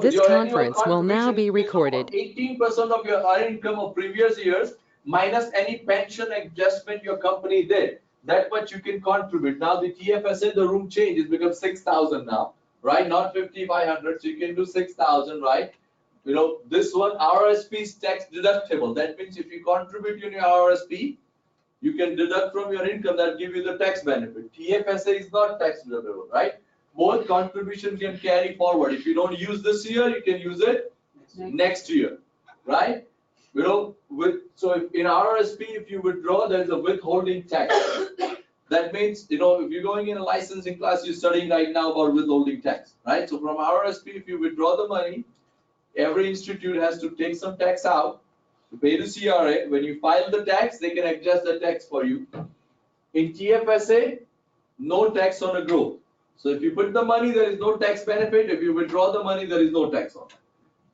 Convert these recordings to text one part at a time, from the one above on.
This your annual conference will now contribution be is recorded. 18% of your earned income of previous years minus any pension adjustment your company did. That much you can contribute. Now the TFSA, the room change, it becomes 6,000 now, right? Not 5,500. So you can do 6,000, right? You know, this one RSP is tax deductible. That means if you contribute in your RSP, you can deduct from your income, that give you the tax benefit. TFSA is not tax deductible, right? Both contribution can carry forward. If you don't use this year, you can use it next year, right? You know, so if in RSP, if you withdraw, there is a withholding tax. That means, you know, if you're going in a licensing class, you're studying right now about withholding tax, right? So from RSP, if you withdraw the money, every institute has to take some tax out to pay the CRA. When you file the tax, they can adjust the tax for you. In TFSA, no tax on a growth. So if you put the money, there is no tax benefit. If you withdraw the money, there is no tax on it,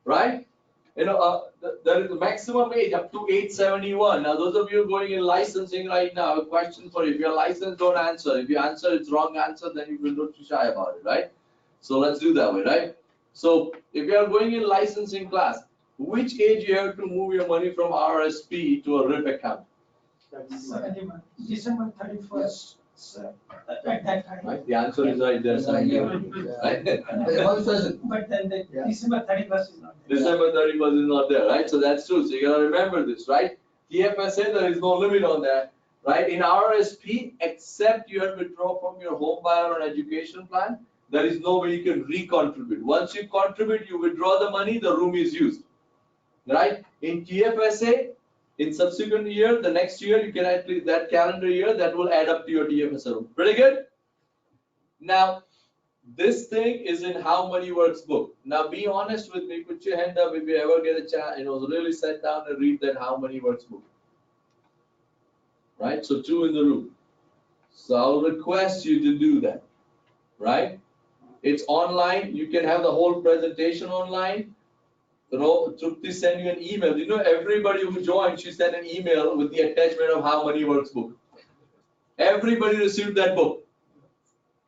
right? You know, there is a maximum age up to 871. Now, those of you going in licensing right now, a question for you. If you're licensed, don't answer. If you answer, it's wrong answer, then you will not be shy about it, right? So let's do that way, right? So if you are going in licensing class, which age you have to move your money from RSP to a RIP account? December 31st. At that time. Right? The answer is right there. Right? But then the December 31st is not there. December 31st is not there, right? So that's true. So you gotta remember this, right? TFSA, there is no limit on that, right? In RSP, except you have withdraw from your home buyer or education plan, there is no way you can recontribute. Once you contribute, you withdraw the money, the room is used, right? In TFSA, in subsequent year, the next year, you can actually, that calendar year, that will add up to your TFSA room. Pretty good? Now, this thing is in How Money Works book. Now, be honest with me. Put your hand up if you ever get a chance, you know, really sit down and read that How Money Works book. Right? So, 2 in the room. So, I'll request you to do that. Right? It's online. You can have the whole presentation online. You know, Trupti send you an email. You know, everybody who joined, she sent an email with the attachment of How Money Works book. Everybody received that book.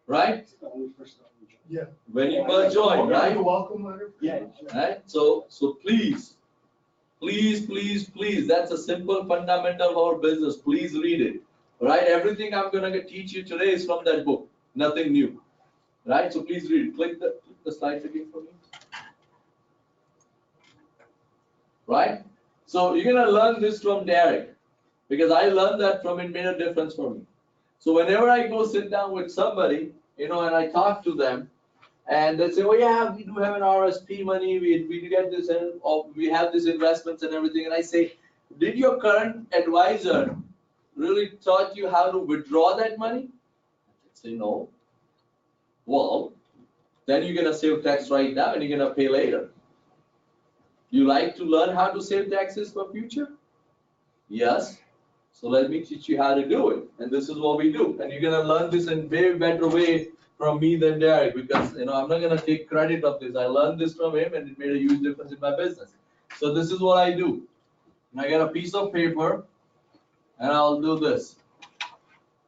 Right? Yeah. When you first join, right? Welcome letter. Yeah. Right? So please, that's a simple fundamental of our business. Please read it. Right? Everything I'm gonna teach you today is from that book. Nothing new. Right? So please read it. Click the slides again for me. Right? So you're gonna learn this from Derek, because I learned that from it, made a difference for me. So whenever I go sit down with somebody, you know, and I talk to them, and they say, oh yeah, we do have an RSP money, we get this, and we have these investments and everything. And I say, did your current advisor really taught you how to withdraw that money? They say, no. Well, then you're gonna save tax right now and you're gonna pay later. You like to learn how to save taxes for future? Yes. So let me teach you how to do it. And this is what we do. And you're gonna learn this in very better way from me than Derek, because, you know, I'm not gonna take credit of this. I learned this from him and it made a huge difference in my business. So this is what I do. And I get a piece of paper and I'll do this.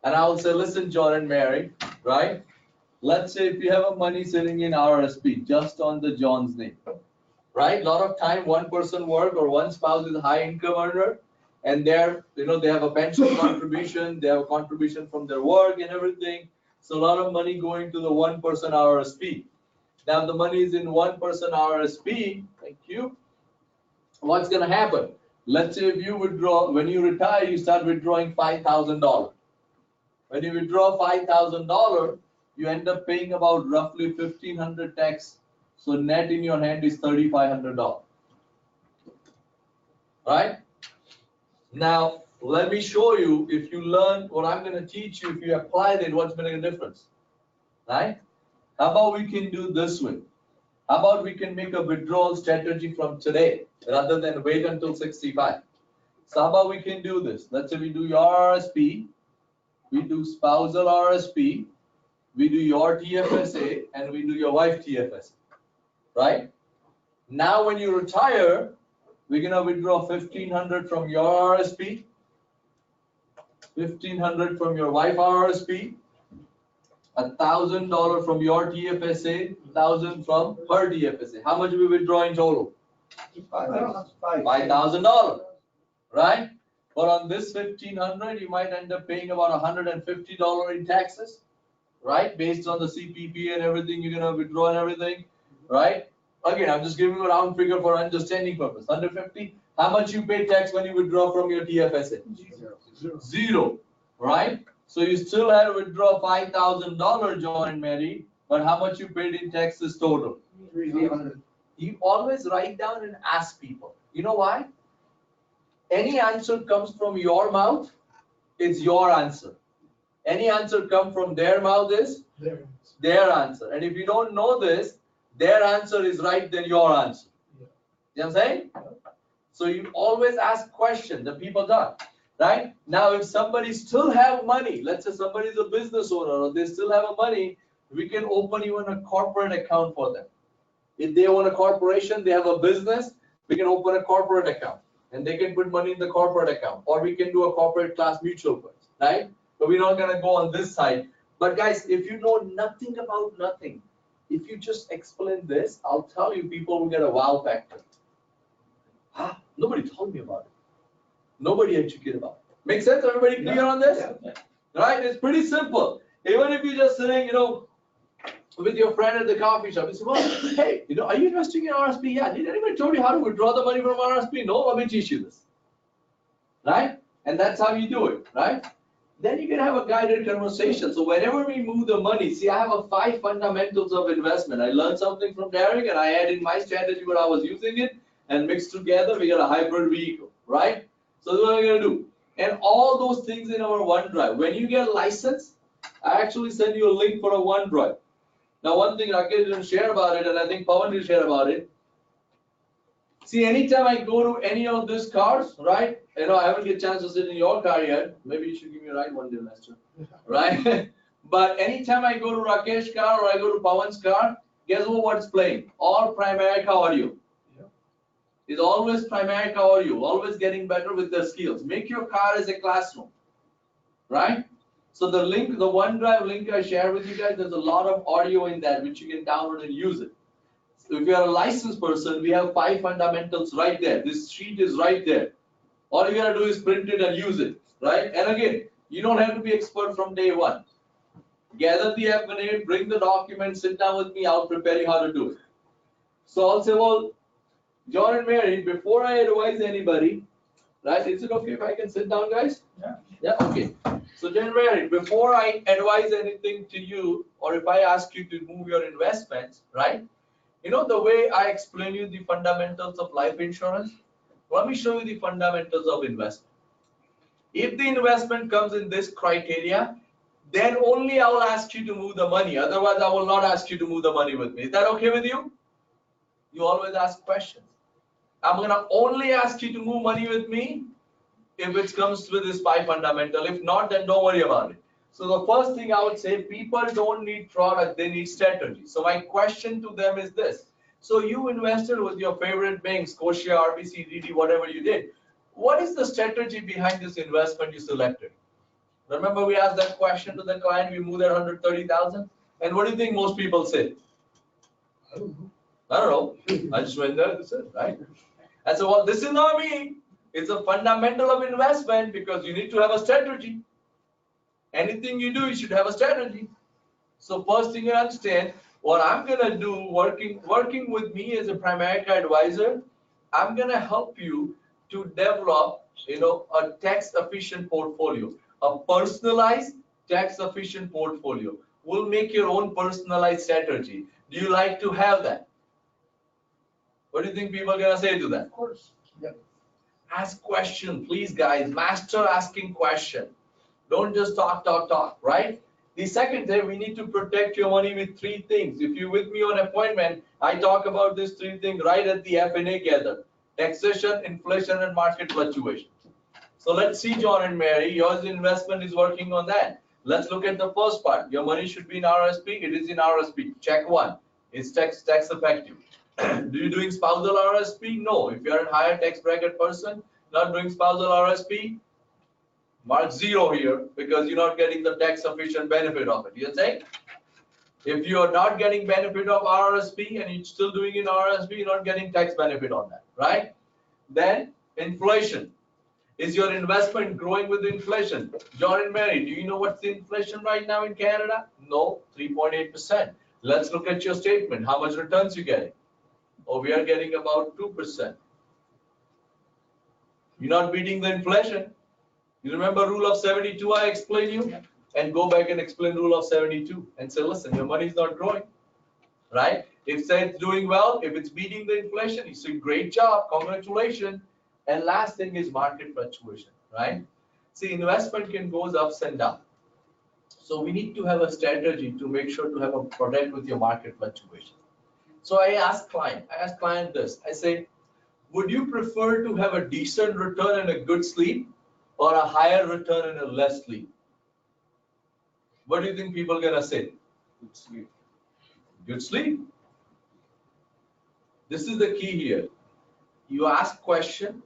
And I'll say, listen, John and Mary, right? Let's say if you have a money sitting in RSP just on the John's name. Right? A lot of time one person work or one spouse is a high income earner, and they're, you know, they have a pension contribution, they have a contribution from their work and everything. So a lot of money going to the one person RSP. Now the money is in one person RSP. Thank you. What's gonna happen? Let's say if you withdraw, when you retire, you start withdrawing $5,000. When you withdraw $5,000, you end up paying about roughly $1,500 tax. So net in your hand is $3,500. Right? Now, let me show you, if you learn what I'm going to teach you, if you apply it, what's going to make a difference. Right? How about we can do this way? How about we can make a withdrawal strategy from today rather than wait until 65? So how about we can do this? Let's say we do your RSP, we do spousal RSP, we do your TFSA, and we do your wife TFSA. Right? Now when you retire, we're gonna withdraw 1,500 from your RSP, 1,500 from your wife RSP, $1,000 from your TFSA, 1,000 from her TFSA. How much we withdraw in total? $5,000, right? But on this 1,500, you might end up paying about $150 in taxes, right? Based on the CPP and everything, you're gonna withdraw and everything, right? Again, I'm just giving you a round figure for understanding purpose. 150. How much you pay tax when you withdraw from your TFSA? Zero, right? So you still have to withdraw $5,000, John and Mary, but how much you paid in taxes total? 300. You always write down and ask people. You know why? Any answer comes from your mouth, it's your answer. Any answer come from their mouth is their answer. And if you don't know this, their answer is right than your answer. You know what I'm saying? So you always ask questions that people don't. Right? Now, if somebody still have money, let's say somebody is a business owner or they still have money, we can open even a corporate account for them. If they own a corporation, they have a business, we can open a corporate account and they can put money in the corporate account, or we can do a corporate class mutual funds, right? But we're not gonna go on this side. But guys, if you know nothing about nothing, if you just explain this, I'll tell you, people will get a wow factor. Ah, nobody told me about it. Nobody educated about it. Make sense? Everybody clear on this? Yeah. Right? It's pretty simple. Even if you're just sitting, with your friend at the coffee shop, you say, well, hey, are you investing in RSP? Yeah. Did anybody told you how to withdraw the money from RSP? No, let me teach you this. Right? And that's how you do it, right? Then you can have a guided conversation. So whenever we move the money, see, I have 5 fundamentals of investment. I learned something from Derek and I add in my strategy when I was using it and mixed together, we got a hybrid vehicle, right? So that's what I'm gonna do. And all those things in our OneDrive. When you get a license, I actually send you a link for a OneDrive. Now, one thing Rakesh didn't share about it, and I think Pawan did share about it. See, anytime I go to any of these cars, right? I haven't get a chance to sit in your car yet. Maybe you should give me a ride one day, Lester. Right? But anytime I go to Rakesh's car or I go to Pawan's car, guess what's playing? All Primerica audio. Is always Primerica audio, always getting better with their skills. Make your car as a classroom, right? So the link, the OneDrive link I share with you guys, there's a lot of audio in that which you can download and use it. So if you're a licensed person, we have 5 fundamentals right there. This sheet is right there. All you gotta do is print it and use it, right? And again, you don't have to be expert from day one. Gather the evidence, bring the document, sit down with me, I'll prepare you how to do it. So I'll say, well, John and Mary, before I advise anybody, right? Is it okay if I can sit down, guys? Yeah. Yeah, okay. So John and Mary, before I advise anything to you, or if I ask you to move your investments, right? The way I explain you the fundamentals of life insurance, let me show you the fundamentals of investment. If the investment comes in this criteria, then only I will ask you to move the money. Otherwise, I will not ask you to move the money with me. Is that okay with you? You always ask questions. I'm gonna only ask you to move money with me if it comes with this 5 fundamental. If not, then don't worry about it. So the first thing I would say, people don't need product, they need strategy. So my question to them is this. So you invested with your favorite banks, Scotia, RBC, DD, whatever you did. What is the strategy behind this investment you selected? Remember we asked that question to the client, we moved at 130,000. And what do you think most people say? I don't know. I just went there, that's it, right? And so, well, this is not me. It's a fundamental of investment because you need to have a strategy. Anything you do, you should have a strategy. So first thing you understand, what I'm gonna do, working with me as a Primerica advisor, I'm gonna help you to develop, a tax-efficient portfolio, a personalized tax-efficient portfolio. We'll make your own personalized strategy. Do you like to have that? What do you think people are gonna say to that? Of course. Yeah. Ask question, please, guys. Master asking question. Don't just talk, right? The second thing, we need to protect your money with 3 things. If you're with me on appointment, I talk about these 3 things right at the F&A gather. Taxation, inflation, and market fluctuation. So let's see, John and Mary, your investment is working on that. Let's look at the first part. Your money should be in RSP. It is in RSP. Check 1. It's tax effective. Do you doing spousal RSP? No. If you're a higher tax bracket person, not doing spousal RSP, Mark 0 here because you're not getting the tax efficient benefit of it. You're saying if you are not getting benefit of RRSP and you're still doing in RRSP, you're not getting tax benefit on that, right? Then inflation. Is your investment growing with inflation? John and Mary, do you know what's the inflation right now in Canada? No, 3.8%. Let's look at your statement. How much returns you getting? Oh, we are getting about 2%. You're not beating the inflation. You remember rule of 72 I explained you? And go back and explain rule of 72 and say, listen, your money is not growing, right? If say it's doing well, if it's beating the inflation, you say great job, congratulations. And last thing is market fluctuation, right? See, investment can go ups and down. So we need to have a strategy to make sure to have a protect with your market fluctuation. So I ask client this, I say, would you prefer to have a decent return and a good sleep or a higher return and a less sleep? What do you think people are gonna say? Good sleep. Good sleep. This is the key here. You ask question,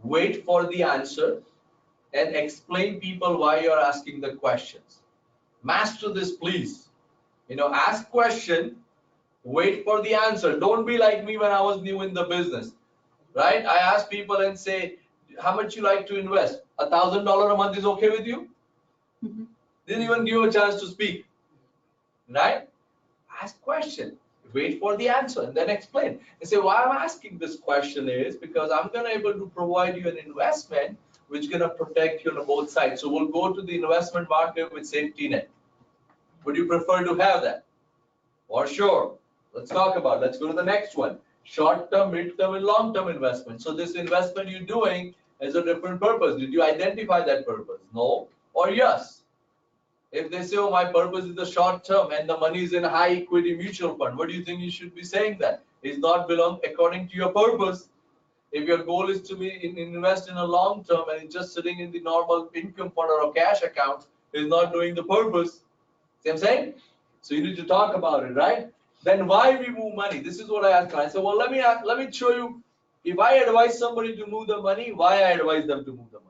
wait for the answer, and explain people why you're asking the questions. Master this, please. Ask question, wait for the answer. Don't be like me when I was new in the business, right? I ask people and say, how much you like to invest? $1,000 a month is okay with you? Didn't even give you a chance to speak, right? Ask question, wait for the answer, and then explain. And say, why I'm asking this question is because I'm gonna able to provide you an investment which is gonna protect you on both sides. So we'll go to the investment market with safety net. Would you prefer to have that? For sure. Let's talk about it. Let's go to the next one. Short-term, mid-term, and long-term investment. So this investment you're doing has a different purpose. Did you identify that purpose? No or yes? If they say, oh, my purpose is the short term and the money is in a high equity mutual fund, what do you think you should be saying that? It's not belong according to your purpose. If your goal is to invest in a long term and it's just sitting in the normal income fund or a cash account, is not doing the purpose. See what I'm saying? So you need to talk about it, right? Then why we move money? This is what I ask. I said, well, let me show you. If I advise somebody to move the money, why I advise them to move the money?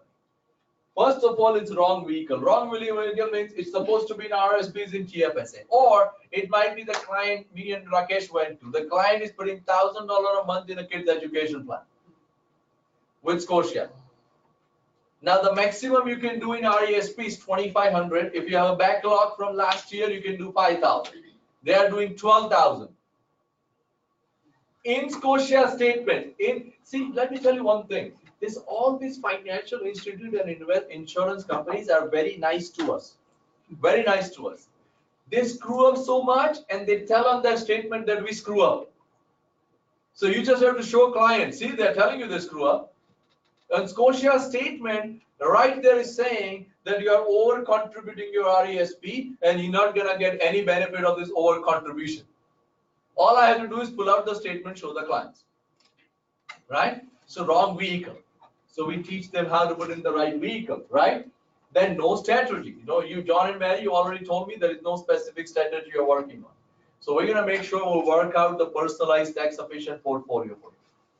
First of all, it's wrong vehicle. Wrong vehicle means it's supposed to be in RSPs in TFSA. Or it might be the client me and Rakesh went to. The client is putting $1,000 a month in a kid's education plan with Scotia. Now the maximum you can do in RESP is 2,500. If you have a backlog from last year, you can do 5,000. They are doing 12,000. In Scotia statement, see, let me tell you one thing. All these financial institutes and insurance companies are very nice to us. Very nice to us. They screw up so much and they tell on their statement that we screw up. So you just have to show clients, see, they're telling you they screw up. And Scotia statement right there is saying that you are over contributing your RESP and you're not gonna get any benefit of this over contribution. All I have to do is pull out the statement, show the clients. Right? So wrong vehicle. So we teach them how to put in the right vehicle, right? Then no strategy. You, John and Mary, you already told me there is no specific strategy you're working on. So we're gonna make sure we'll work out the personalized tax efficient portfolio for you,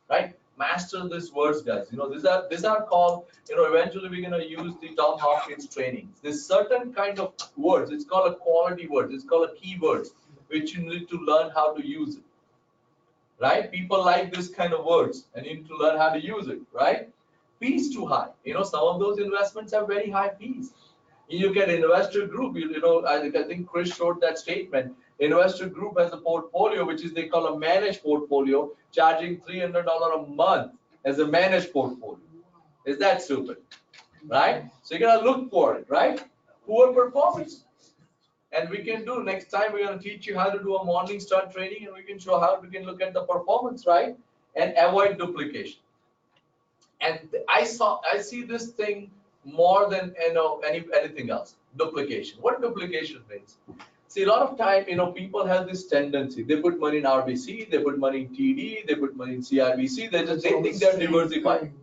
right? Master these words, guys. These are called, eventually we're gonna use the Tom Hopkins trainings. There's certain kind of words. It's called a quality word. It's called a keywords, which you need to learn how to use it. Right? People like this kind of words and you need to learn how to use it, right? Fees too high. Some of those investments have very high fees. You get investor group, I think Chris showed that statement. Investor group has a portfolio, which is they call a managed portfolio, charging $300 a month as a managed portfolio. Is that stupid? Right? So you're gonna look for it, right? Poor performance. And we can do next time we're going to teach you how to do a morning start trading and we can show how we can look at the performance, right? And avoid duplication. And I see this thing more than anything else. Duplication. What duplication means? See, a lot of time, people have this tendency. They put money in RBC, they put money in TD, they put money in CIBC. They think they're diversifying.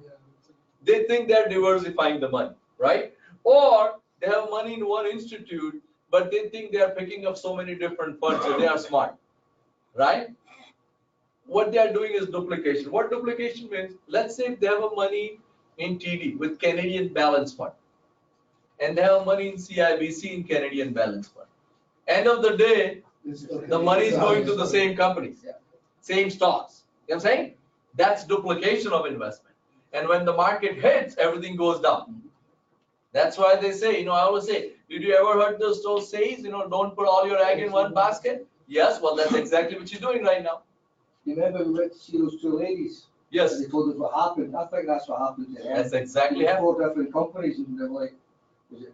They think they're diversifying the money, right? Or they have money in one institute, but they think they are picking up so many different funds and they are smart, right? What they are doing is duplication. What duplication means? Let's say if they have a money in TD with Canadian Balance Fund, and they have money in CIBC in Canadian Balance Fund. End of the day, the money is going to the same companies, same stocks. You know what I'm saying? That's duplication of investment. And when the market hits, everything goes down. That's why they say, I always say, did you ever heard those sayings, don't put all your egg in one basket? Yes, well, that's exactly what you're doing right now. You remember we went to see those two ladies? Yes. And they told us what happened. I think that's what happened to them. That's exactly There happened. were 4 different companies and they're like, was it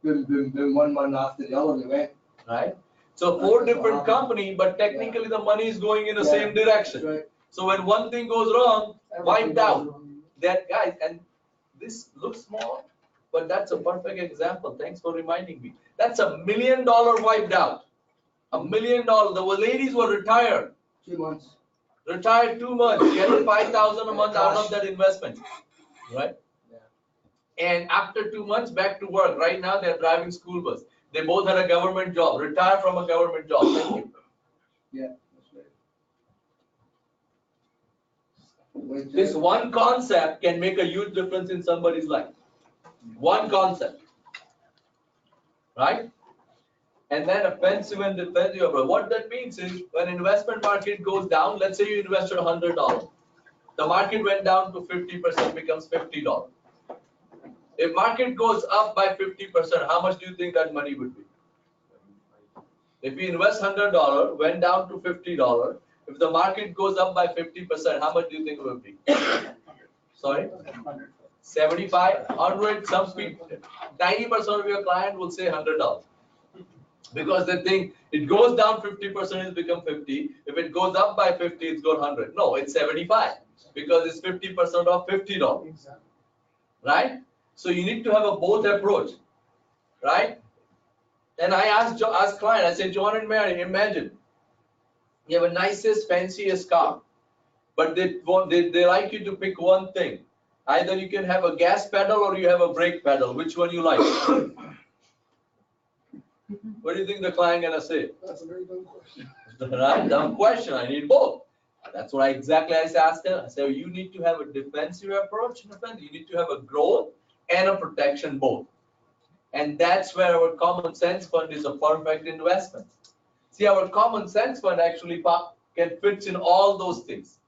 boom, boom, boom, one after the other, they went. Right? So 4 different companies, but technically the money is going in the same direction. Right. So when one thing goes wrong, wiped out. That guys, and this looks small, but that's a perfect example. Thanks for reminding me. That's $1 million wiped out. $1 million. The ladies were retired. 2 months. Retired 2 months, getting 5,000 a month out of that investment. Right? And after 2 months, back to work. Right now, they're driving school bus. They both had a government job. Retired from a government job. Thank you. Yeah, that's right. This one concept can make a huge difference in somebody's life. One concept. Right? And then offensive and defensive. What that means is when investment market goes down, let's say you invested $100. The market went down to 50%, becomes $50. If market goes up by 50%, how much do you think that money would be? If you invest $100, went down to $50, if the market goes up by 50%, how much do you think it would be? Sorry? 75, 100, some people, 90% of your client will say $100. Because they think it goes down 50%, it's become 50. If it goes up by 50, it's got 100. No, it's 75 because it's 50% of $50. Exactly. Right? So you need to have a both approach. Right? And I asked client, I said, John and Mary, imagine you have a nicest, fanciest car, but they like you to pick one thing. Either you can have a gas pedal or you have a brake pedal. Which one you like? What do you think the client gonna say? That's a very dumb question. Right? Dumb question. I need both. That's what I asked her. I said, you need to have a defensive approach. You need to have a growth and a protection both. And that's where our common sense fund is a perfect investment. See, our common sense fund actually fits in all those things.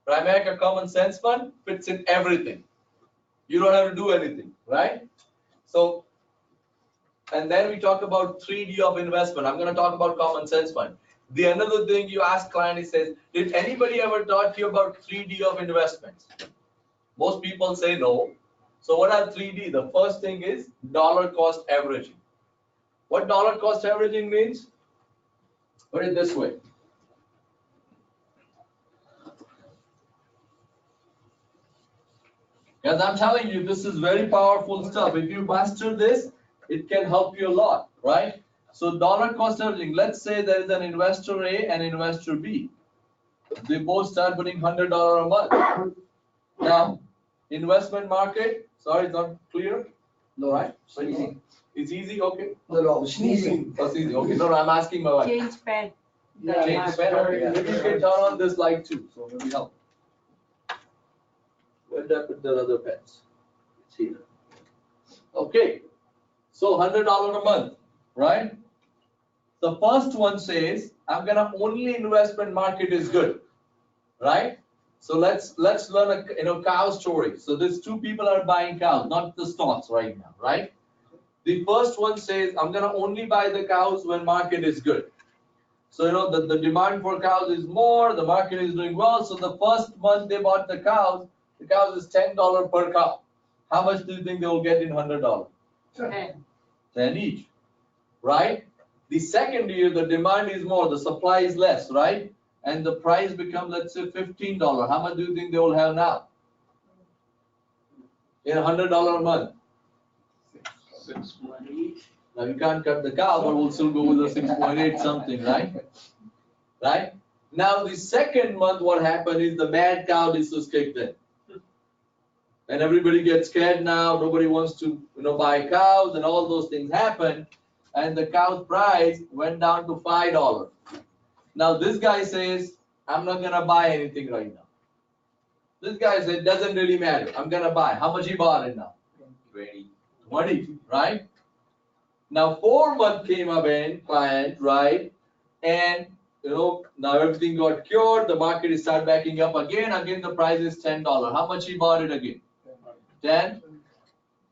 Primerica Common Sense Fund fits in everything. You don't have to do anything, right? So, and then we talk about 3D of investment. I'm going to talk about common sense fund. The another thing you ask client, he says, did anybody ever taught you about 3D of investments? Most people say no. So what are 3D? The first thing is dollar cost averaging. What dollar cost averaging means? Put it this way. Because I'm telling you, this is very powerful stuff. If you master this, it can help you a lot, right? So dollar cost averaging, let's say there is an investor A and investor B. They both start putting $100 a month. Now, investment market, sorry, it's not clear? No, right? So easy. It's easy, okay? No, sneezing. That's easy, okay. No, I'm asking my wife. Change pen. Change the pen, okay. Maybe you can turn on this light too, so maybe help. Where did I put the other pens? It's here. Okay, so $100 a month, right? The first one says, I'm gonna only investment market is good, right? So let's learn a cow story. So these two people are buying cows, not the stocks right now, right? The first one says, I'm gonna only buy the cows when market is good. So the demand for cows is more, the market is doing well. So the first month they bought the cows is $10 per cow. How much do you think they will get in $100? 10 each, right? The second year, the demand is more, the supply is less, right? And the price becomes, let's say, $15. How much do you think they will have now? In $100 a month. 6.8. Now you can't cut the cow, but we'll still go with the 6.8 something, right? Right? Now the second month, what happened is the mad cow disease kicked in. And everybody gets scared now, nobody wants to buy cows, and all those things happen, and the cow's price went down to $5. Now this guy says, I'm not gonna buy anything right now. This guy said, doesn't really matter. I'm gonna buy. How much he bought it now? 20, right? Now 4 month came up in client, right? And now everything got cured. The market is start backing up again. Again, the price is $10. How much he bought it again? 10,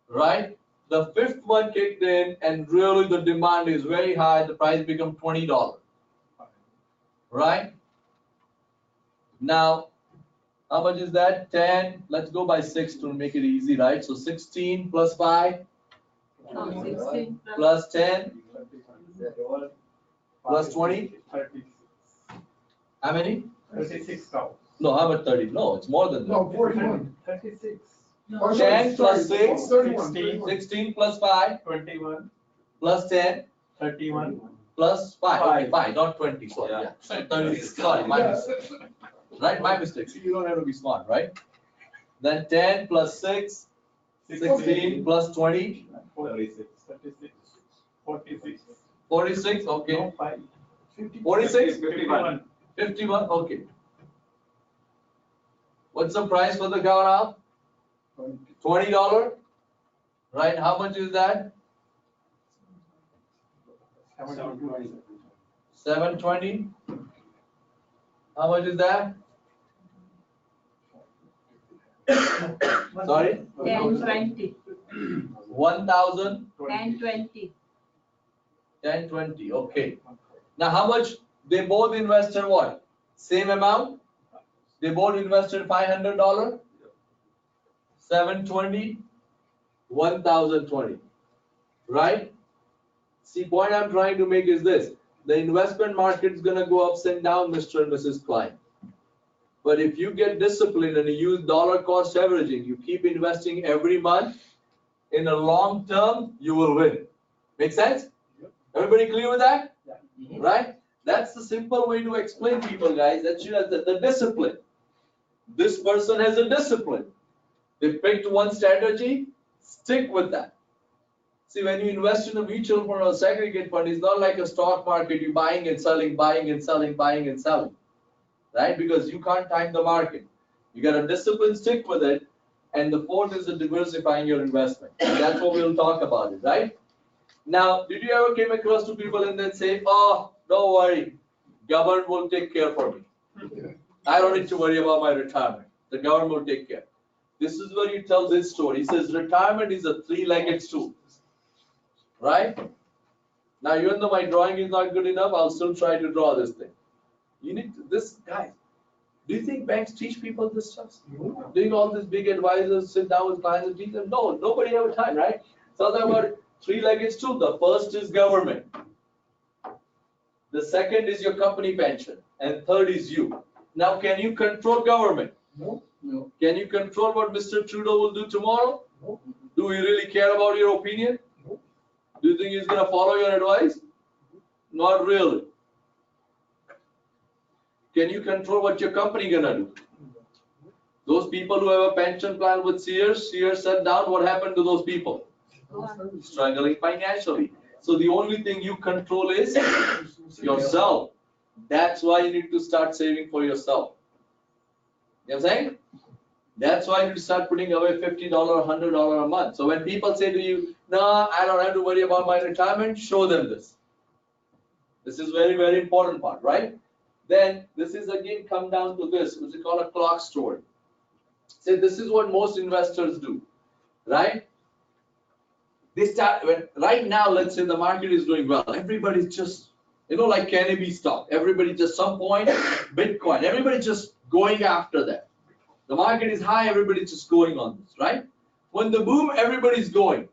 right? The 5th month kicked in, and really the demand is very high. The price become $20, right? Now, how much is that? 10. Let's go by 6 to make it easy, right? So 16 plus 5 16 plus 10 plus 20. 36. How many? 36 now. No, how about 30? No, it's more than that. No, 41. 36. Oh, sorry, 10 plus sorry, 6. 31, 16 plus 5 21. plus 10 31. plus 5. Okay, 5. 5, not 20. Sorry, yeah. Sorry, 36. Sorry, my mistake. Right, my mistake. See, you don't have to be smart, right? Then 10 plus 6, 16 plus 20, 46. 36. 46. 46. Okay. No, 5. 46, 51. 51. Okay. What's the price for the cow now? $20. Right? How much is that? 720. How much is that? Sorry? 10, 20, 1,000. 10, 20. 10, 20. Okay. Now how much? They both invested what? Same amount? They both invested $500. 720. 1,020. Right? See, point I'm trying to make is this. The investment market is going to go ups and down, Mr. and Mrs. Klein. But if you get disciplined and you use dollar cost averaging, you keep investing every month, in a long term, you will win. Make sense? Everybody clear with that? Yeah. Right? That's the simple way to explain people, guys. That's the discipline. This person has a discipline. They picked one strategy, stick with that. See, when you invest in a mutual fund or a segregate fund, it's not like a stock market, you're buying and selling, buying and selling, buying and selling. Right? Because you can't time the market. You got a discipline, stick with it. And the fourth is the diversifying your investment. And that's what we'll talk about it, right? Now, did you ever came across two people and then say, oh, don't worry, government will take care for me. I don't need to worry about my retirement. The government will take care. This is where he tells his story. He says retirement is a three-legged stool. Right? Now, even though my drawing is not good enough, I'll still try to draw this thing. You need to, this, guys, do you think banks teach people this stuff? Doing all these big advisors sit down with clients and teach them? No, nobody have time, right? So that about three-legged stool. The first is government. The second is your company pension. And third is you. Now, can you control government? No. Can you control what Mr. Trudeau will do tomorrow? No. Do we really care about your opinion? No. Do you think he's going to follow your advice? Not really. Can you control what your company going to do? Those people who have a pension plan with Sears shut down, what happened to those people? Struggling financially. So the only thing you control is yourself. That's why you need to start saving for yourself. You know what I'm saying? That's why you need to start putting away $50 or $100 a month. So when people say to you, no, I don't have to worry about my retirement, show them this. This is very, very important part, right? Then this is again come down to this, which is called a clock story. Say this is what most investors do, right? They start right now. Let's say the market is doing well. Everybody's just, like cannabis stock. Everybody just some point, Bitcoin. Everybody's just going after that. The market is high. Everybody's just going on this, right? When the boom, everybody's going.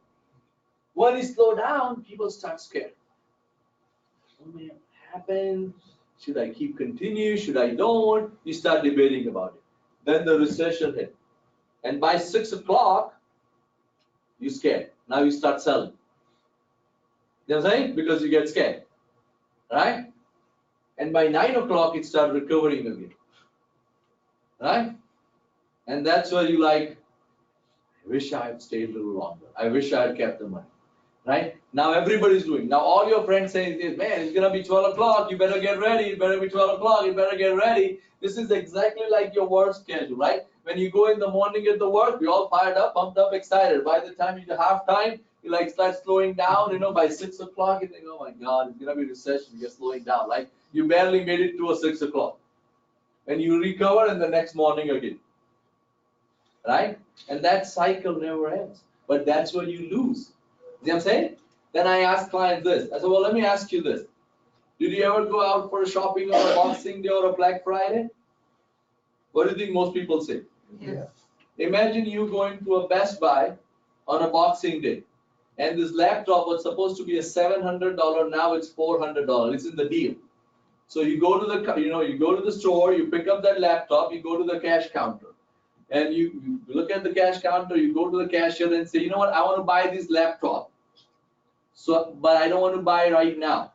When it slow down, people start scared. What may happen? Should I keep continue? Should I don't? You start debating about it. Then the recession hit. And by 6 o'clock, you're scared. Now you start selling. You know what I'm saying? Because you get scared. Right? And by 9 o'clock, it starts recovering again. Right? And that's where you like, I wish I had stayed a little longer. I wish I had kept the money. right? Now everybody's doing. Now all your friends saying this, man, it's gonna be 12 o'clock. You better get ready. It better be 12 o'clock. You better get ready. This is exactly like your work schedule, right? When you go in the morning at the work, you're all fired up, pumped up, excited. By the time you have time, you like start slowing down. By 6 o'clock, you think, oh my God, it's gonna be recession. You're slowing down. Like you barely made it to a 6 o'clock, and you recover in the next morning again, right? And that cycle never ends. But that's where you lose. See what I'm saying? Then I ask clients this. I said, well, let me ask you this. Did you ever go out for shopping on a Boxing Day or a Black Friday? What do you think most people say? Yes. Imagine you going to a Best Buy on a Boxing Day, and this laptop was supposed to be a $700. Now it's $400. It's in the deal. So you go to the store, you pick up that laptop, you go to the cash counter, and you look at the cash counter, you go to the cashier and say, you know what, I want to buy this laptop. So, but I don't want to buy right now.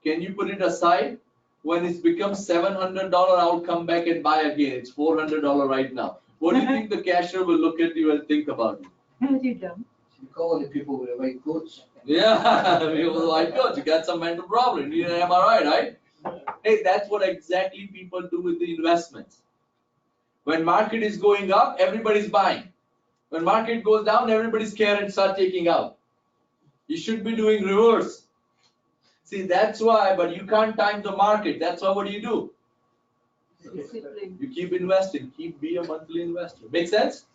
Can you put it aside? When it's become $700, I'll come back and buy again. It's $400 right now. What do you think the cashier will look at you and think about you? Very dumb. You're calling the people with the white coats. Yeah, people with the white coats. You got some mental problem. You need an MRI, right? Hey, that's what exactly people do with the investments. When market is going up, everybody's buying. When market goes down, everybody's scared and start taking out. You should be doing reverse. See, that's why, but you can't time the market. That's why, what do? Discipline. You keep investing. Be a monthly investor. Make sense?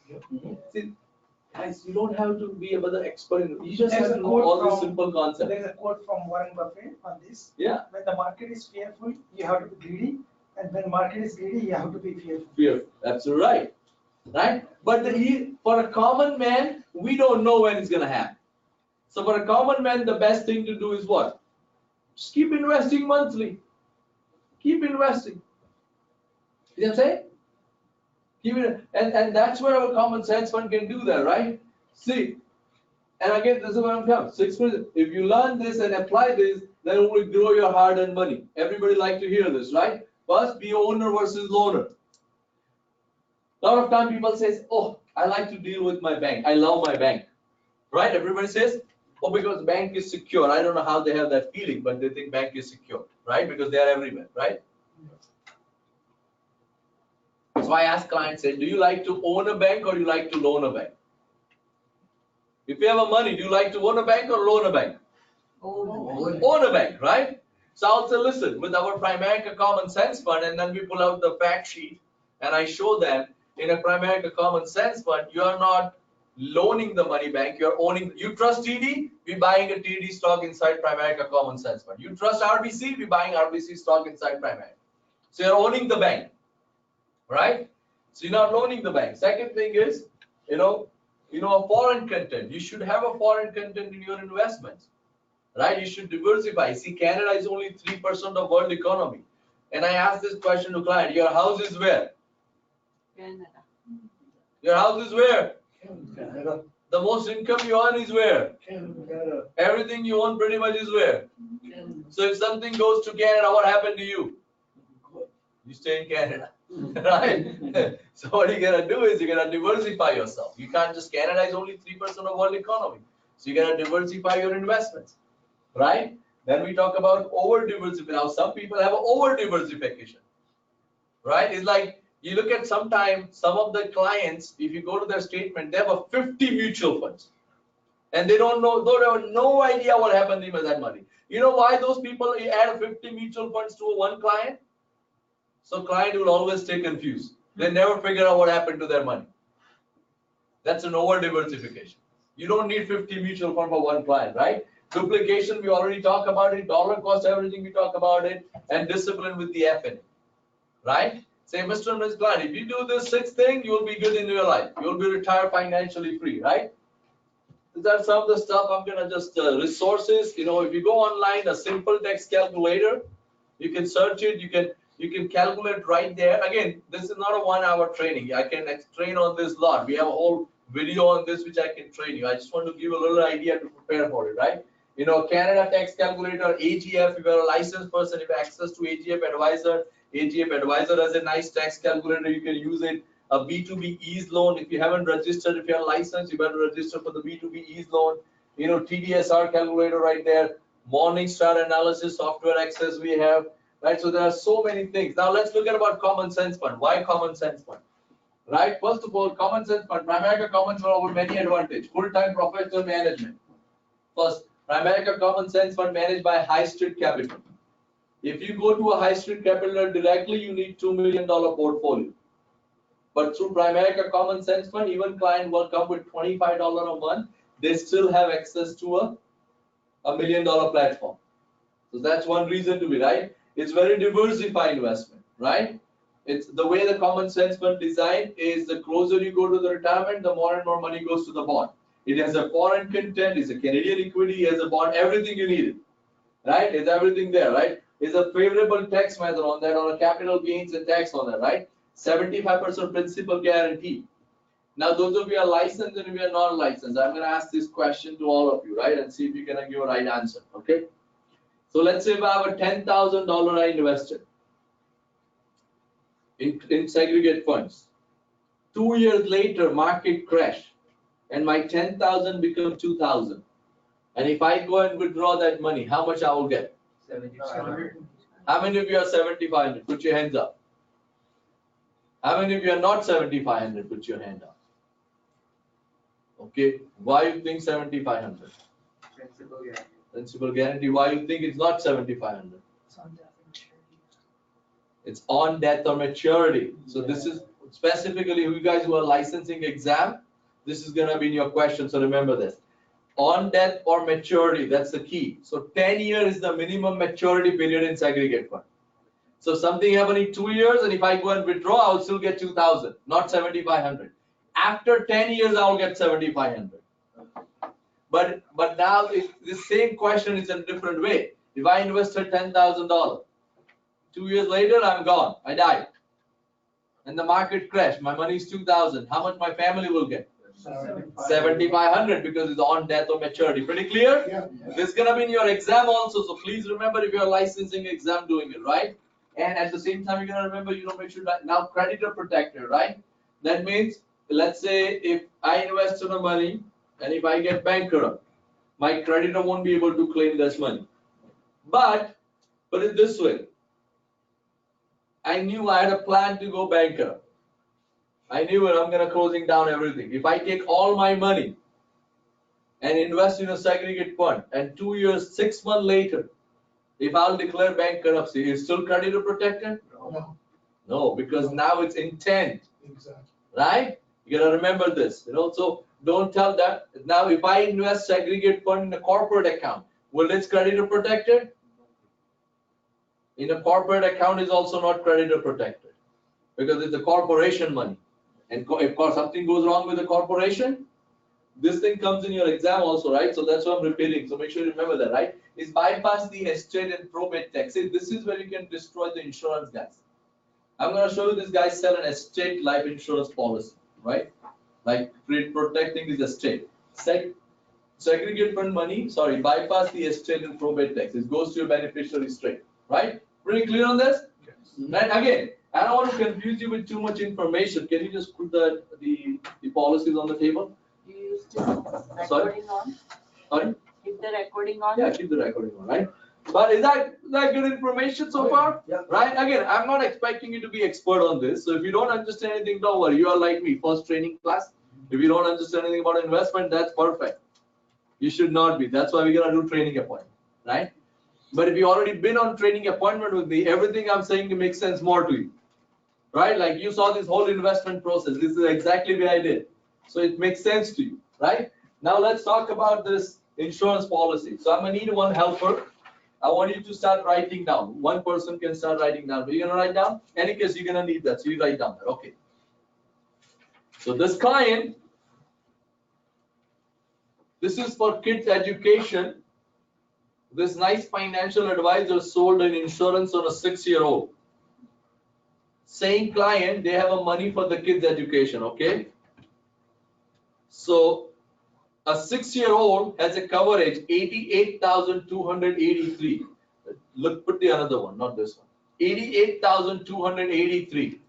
See, guys, you don't have to be another expert. You just There's have a to know quote all these from- simple concepts. There's a quote from Warren Buffett on this. Yeah. When the market is fearful, you have to be greedy. And when market is greedy, you have to be fearful. Fear. That's right. Right? But for a common man, we don't know when it's going to happen. So for a common man, the best thing to do is what? Just keep investing monthly. Keep investing. You know what I'm saying? Keep it, and that's where our common sense fund can do that, right? See, and again, this is what I'm telling. 6 minutes. If you learn this and apply this, then it will grow your hard-earned money. Everybody like to hear this, right? First, be owner versus loaner. A lot of time people says, oh, I like to deal with my bank. I love my bank, right? Everybody says, oh, because bank is secure. I don't know how they have that feeling, but they think bank is secure, right? Because they are everywhere, right? So I ask clients, say, do you like to own a bank or you like to loan a bank? If you have a money, do you like to own a bank or loan a bank? Own a bank, right? So I'll say, listen, with our Primerica Common Sense Fund, and then we pull out the fact sheet, and I show them, in a Primerica Common Sense Fund, you are not loaning the money bank, you're owning. You trust TD, we're buying a TD stock inside Primerica Common Sense Fund. You trust RBC, we're buying RBC stock inside Primerica. So you're owning the bank, right? So you're not loaning the bank. Second thing is, a foreign content. You should have a foreign content in your investments, right? You should diversify. See, Canada is only 3% of world economy. And I ask this question to client, your house is where? Canada. Your house is where? Canada. The most income you earn is where? Canada. Everything you own pretty much is where? Canada. So if something goes to Canada, what happened to you? You stay in Canada, right? So what you're gonna do is you're gonna diversify yourself. You can't just, Canada is only 3% of world economy. So you're gonna diversify your investments, right? Then we talk about over diversification. Now some people have over diversification, right? It's like, you look at sometimes some of the clients, if you go to their statement, they have a 50 mutual funds. And they don't have no idea what happened to that money. You know why those people add 50 mutual funds to one client? So client will always stay confused. They never figure out what happened to their money. That's an over diversification. You don't need 50 mutual fund for one client, right? Duplication, we already talked about it. Dollar cost averaging, we talk about it. And discipline with the FNA, right? Say, Mr. and Ms. Client, if you do this 6th thing, you will be good in your life. You will be retired financially free, right? That's some of the stuff I'm gonna just resources. If you go online, a simple text calculator, you can search it. You can calculate right there. Again, this is not a 1-hour training. I can train on this lot. We have a whole video on this which I can train you. I just want to give a little idea to prepare for it, right? Canada tax calculator, AGF. If you're a licensed person, if you have access to AGF Advisor has a nice tax calculator. You can use it. A B2B ease loan. If you haven't registered, if you're licensed, you better register for the B2B ease loan. TDSR calculator right there, Morningstar analysis software access we have, right? So there are so many things. Now let's look at about common sense fund. Why common sense fund? Right? First of all, common sense fund, Primerica Common Fund over many advantage. Full-time professional management. First, Primerica Common Sense Fund managed by High Street Capital. If you go to a High Street Capital directly, you need $2 million portfolio. But through Primerica Common Sense Fund, even client will come with $25 a month. They still have access to a $1 million platform. So that's one reason to be, right? It's very diversified investment, right? It's the way the common sense fund design is the closer you go to the retirement, the more and more money goes to the bond. It has a foreign content, it's a Canadian equity, it has a bond, everything you need, right? It's everything there, right? It's a favorable tax method on that, on a capital gains and tax on that, right? 75% principal guarantee. Now, those of you are licensed and if you are not licensed, I'm going to ask this question to all of you, right? And see if you can give a right answer, okay? So let's say if I have a $10,000 I invested in segregate funds. 2 years later, market crash, and my 10,000 become 2,000. And if I go and withdraw that money, how much I will get? 7,500. How many of you are 7,500? Put your hands up. How many of you are not 7,500? Put your hand up. Okay, why you think 7,500? Principal guarantee. Principal guarantee. Why you think it's not 7,500? It's on death or maturity. So this is specifically you guys who are licensing exam. This is gonna be in your question. So remember this. On death or maturity, that's the key. So 10 years is the minimum maturity period in segregate fund. So something happened in 2 years, and if I go and withdraw, I'll still get 2,000, not 7,500. After 10 years, I'll get 7,500. But now the same question is in a different way. If I invested $10,000, 2 years later, I'm gone. I died. And the market crashed. My money is 2,000. How much my family will get? 7,500 because it's on death or maturity. Pretty clear? Yeah. This is gonna be in your exam also. So please remember if you're licensing exam doing it, right? And at the same time, you're gonna remember, make sure that now creditor protector, right? That means, let's say if I invest in the money and if I get bankrupt, my creditor won't be able to claim this money. But put it this way. I knew I had a plan to go bankrupt. I knew it, I'm gonna closing down everything. If I take all my money and invest in a segregate fund, and 2 years, 6 months later, if I'll declare bankruptcy, is still creditor protected? No. No, because now it's intent, Exactly. right? You gotta remember this, So don't tell that. Now, if I invest segregate fund in a corporate account, will it's creditor protected? In a corporate account is also not creditor protected because it's a corporation money. And if something goes wrong with the corporation, this thing comes in your exam also, right? So that's what I'm repeating. So make sure you remember that, right? Is bypass the estate and probate tax. See, this is where you can destroy the insurance guys. I'm going to show you this guy sell an estate life insurance policy, right? Like protecting his estate. Segregate fund money, bypass the estate and probate tax. It goes to your beneficiary straight, right? Pretty clear on this? Yes. And again, I don't want to confuse you with too much information. Can you just put the policies on the table? Do you still recording on? Sorry? Keep the recording on? Yeah, keep the recording on, right? But is that good information so far? Yeah. Right? Again, I'm not expecting you to be expert on this. So if you don't understand anything, don't worry. You are like me, first training class. If you don't understand anything about investment, that's perfect. You should not be. That's why we're gonna do training appointment, right? But if you already been on training appointment with me, everything I'm saying makes sense more to you, right? Like you saw this whole investment process. This is exactly what I did. So it makes sense to you, right? Now let's talk about this insurance policy. So I'm gonna need one helper. I want you to start writing down. One person can start writing down. But you're gonna write down? Any case, you're gonna need that. So you write down that. Okay. So this client, this is for kids' education. This nice financial advisor sold an insurance on a 6-year-old. Same client, they have a money for the kids' education, okay? So a 6-year-old has a coverage 88,283. Look, put the another one, not this one. 88,283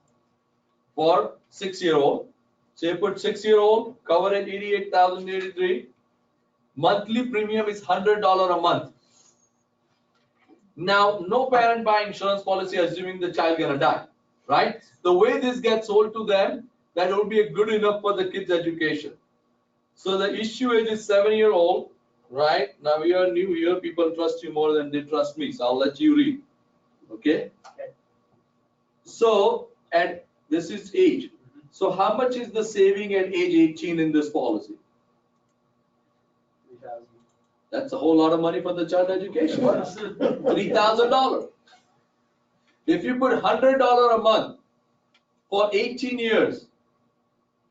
for 6-year-old. So you put 6-year-old coverage 88,083. Monthly premium is $100 a month. Now, no parent buy insurance policy assuming the child gonna die, right? The way this gets sold to them, that would be good enough for the kids' education. So the issue age is 7-year-old, right? Now we are new here, people trust you more than they trust me, so I'll let you read, okay? So, at this is age. So how much is the saving at age 18 in this policy? That's a whole lot of money for the child education. $3,000. If you put $100 a month for 18 years,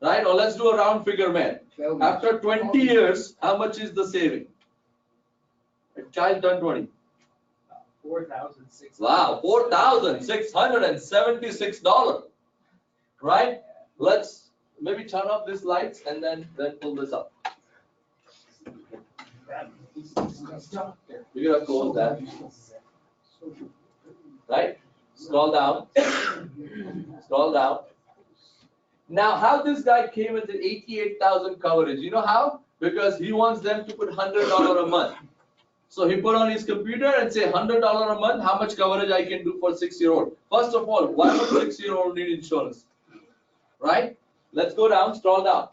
right? Or let's do a round figure, man. After 20 years, how much is the saving? A child turned 20. $4,600. Wow, $4,676. Right? Let's maybe turn off these lights and then pull this up. You're gonna close that. Right? Scroll down. Scroll down. Now, how this guy came with the 88,000 coverage? You know how? Because he wants them to put $100 a month. So he put on his computer and say $100 a month. How much coverage I can do for 6-year-old? First of all, why would 6-year-old need insurance? Right? Let's go down. Scroll down.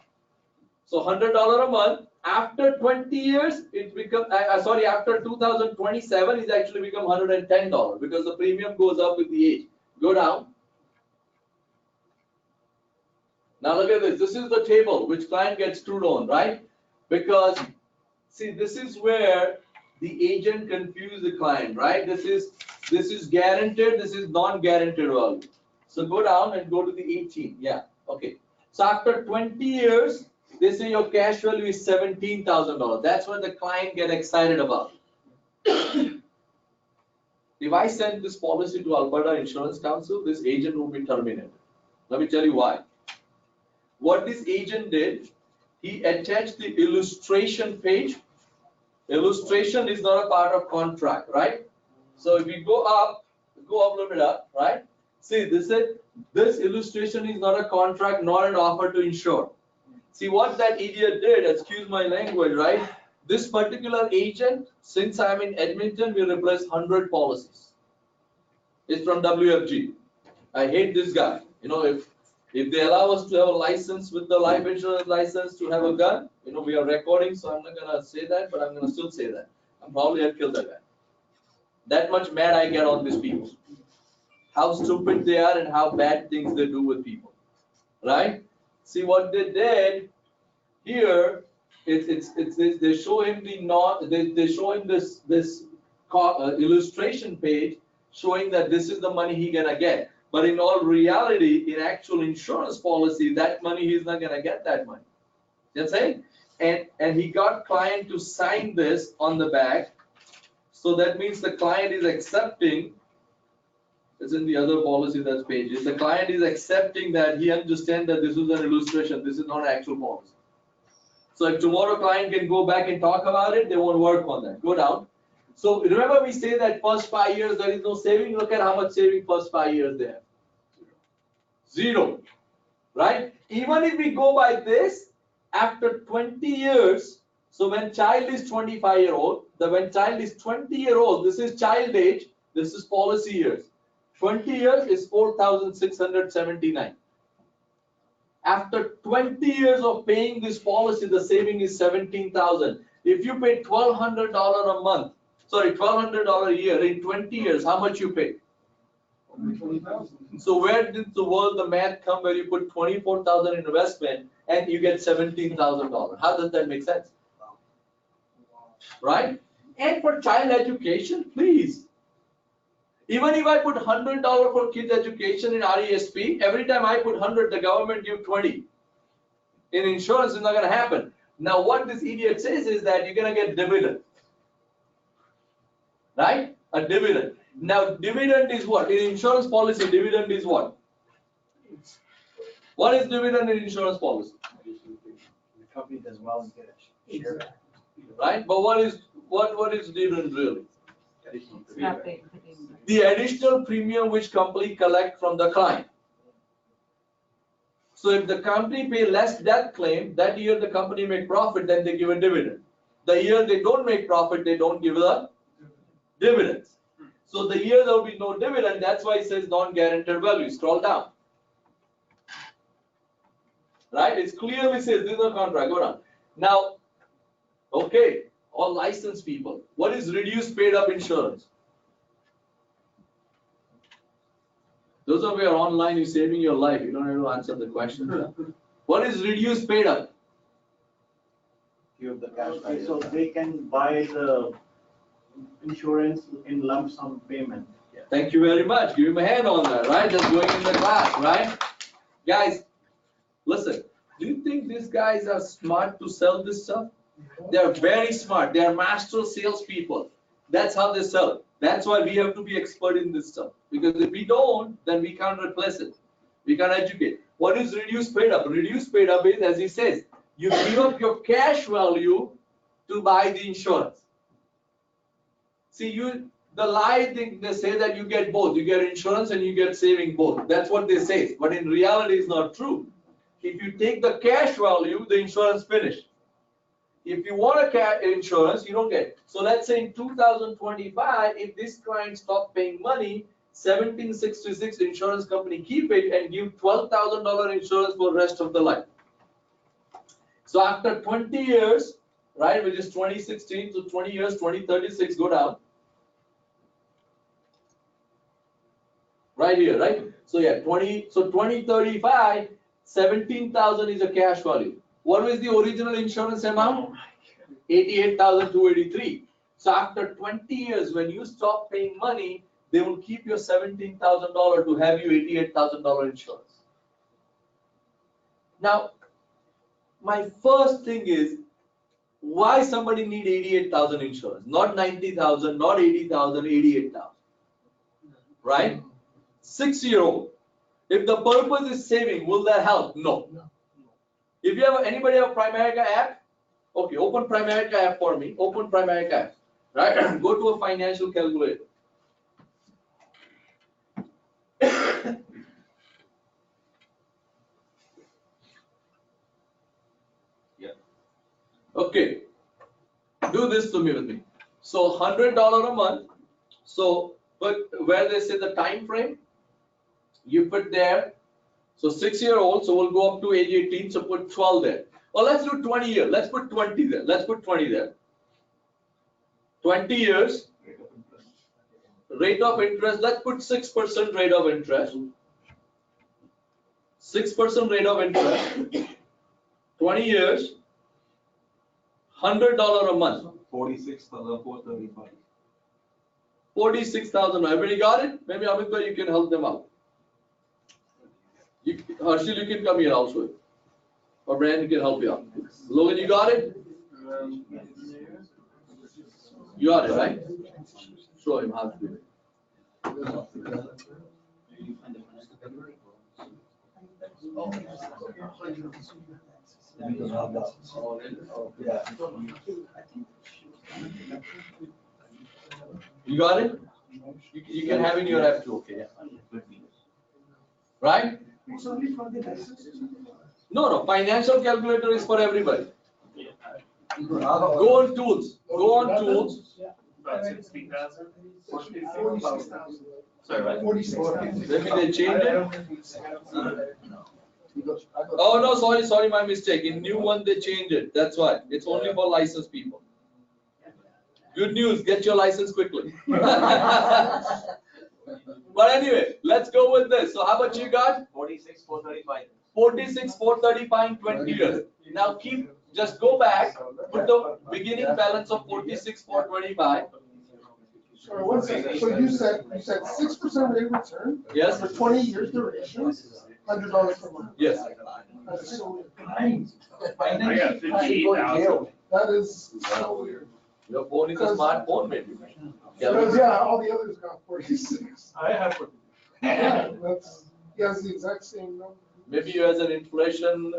So $100 a month. After 20 years, it becomes, after 2027, it's actually become $110 because the premium goes up with the age. Go down. Now look at this. This is the table which client gets screwed on, right? Because, see, this is where the agent confused the client, right? This is guaranteed, this is non-guaranteed value. So go down and go to the 18. Yeah, okay. So after 20 years, they say your cash value is $17,000. That's what the client get excited about. If I send this policy to Alberta Insurance Council, this agent will be terminated. Let me tell you why. What this agent did, he attached the illustration page. Illustration is not a part of contract, right? So if we go up a little bit up, right? See, this illustration is not a contract nor an offer to insure. See what that idiot did, excuse my language, right? This particular agent, since I'm in Edmonton, we replace 100 policies. It's from WFG. I hate this guy. You know, if they allow us to have a license with the life insurance license to have a gun, you know, we are recording, so I'm not gonna say that, but I'm gonna still say that. I'm probably I'd kill that guy. That much mad I get on these people. How stupid they are and how bad things they do with people. Right? See what they did here. They show him they show him this illustration page showing that this is the money he gonna get. But in all reality, in actual insurance policy, that money he's not gonna get that money. You know what I'm saying? And he got client to sign this on the back. So that means the client is accepting. It's in the other policy that's page. The client is accepting that he understands that this is an illustration. This is not an actual policy. So if tomorrow client can go back and talk about it, they won't work on that. Go down. So remember we say that first 5 years there is no saving. Look at how much saving first 5 years they have. Zero. Right? Even if we go by this, after 20 years, so when child is 25-year-old, when child is 20-year-old, this is child age, this is policy years. 20 years is 4,679. After 20 years of paying this policy, the saving is 17,000. If you pay $1,200 a month, $1,200 a year in 20 years, how much you pay? So where did the math come where you put 24,000 in investment and you get $17,000? How does that make sense? Right? And for child education, please. Even if I put $100 for kids education in RESP, every time I put 100, the government give 20. In insurance, it's not going to happen. Now, what this idiot says is that you're going to get dividend. Right? A dividend. Now, dividend is what? In insurance policy, dividend is what? What is dividend in insurance policy? The company does well and get a share. Right? But what is dividend really? Nothing. The additional premium which company collect from the client. So if the company pay less death claim, that year the company make profit, then they give a dividend. The year they don't make profit, they don't give the dividends. So the year there will be no dividend, that's why it says non-guaranteed value. Scroll down. Right? It clearly says this is a contract. Go down. Now, okay, all licensed people. What is reduced paid up insurance? Those of you who are online, you're saving your life. You don't have to answer the question. What is reduced paid up? Give the cash Okay, value. so they can buy the insurance in lump sum payment. Thank you very much. Give him a hand on that, right? Just going in the class, right? Guys, listen. Do you think these guys are smart to sell this stuff? They are very smart. They are master salespeople. That's how they sell. That's why we have to be expert in this stuff. Because if we don't, then we can't replace it. We can't educate. What is reduced paid up? Reduced paid up is, as he says, you give up your cash value to buy the insurance. See, the lie thing, they say that you get both. You get insurance and you get saving both. That's what they say. But in reality, it's not true. If you take the cash value, the insurance finished. If you want a insurance, you don't get. So let's say in 2025, if this client stopped paying money, 1766 insurance company keep it and give $12,000 insurance for the rest of the life. So after 20 years, right, which is 2016, so 20 years, 2036, go down. Right here, right? So yeah, 2035, 17,000 is a cash value. What was the original insurance amount? 88,283. So after 20 years, when you stop paying money, they will keep your $17,000 to have you $88,000 insurance. Now, my first thing is, why somebody need 88,000 insurance? Not 90,000, not 80,000, 88,000. Right? 6-year-old. If the purpose is saving, will that help? No. If you have anybody have Primerica app, okay, open Primerica app for me. Open Primerica app. Right? Go to a financial calculator. Yeah. Okay. Do this to me with me. So $100 a month. So, but where they say the time frame, you put there. So 6-year-old, so we'll go up to age 18, so put 12 there. Or let's do 20 years, let's put 20 there, let's put 20 there. 20 years, rate of interest, let's put 6% rate of interest. 6% rate of interest, 20 years, $100 a month. 46,435. 46,000, everybody got it? Maybe Amit, you can help them out. Harshil, you can come here also. Or Brandon can help you out. Logan, you got it? You got it, right? Show him how to do it. You got it? You can have in your app too, okay? Right? It's only for the license. No, financial calculator is for everybody. Go on tools. Go on tools. About 60,000. 46,000. Sorry, what? 46,000. Maybe they changed it. Oh no, sorry, my mistake. In new one they changed it. That's why. It's only for licensed people. Good news, get your license quickly. But anyway, let's go with this. So how much you got? 46,435. 46,435 in 20 years. Now just go back, put the beginning balance of 46,425. Sorry, one second. So you said 6% rate of return Yes? for 20 years duration, $100 per month. Yes. That's so weird. I got 58,000. That is so weird. Your phone is a smartphone, maybe. Because yeah, all the others got 46. I have. Yeah, he has the exact same number. Maybe you has an inflation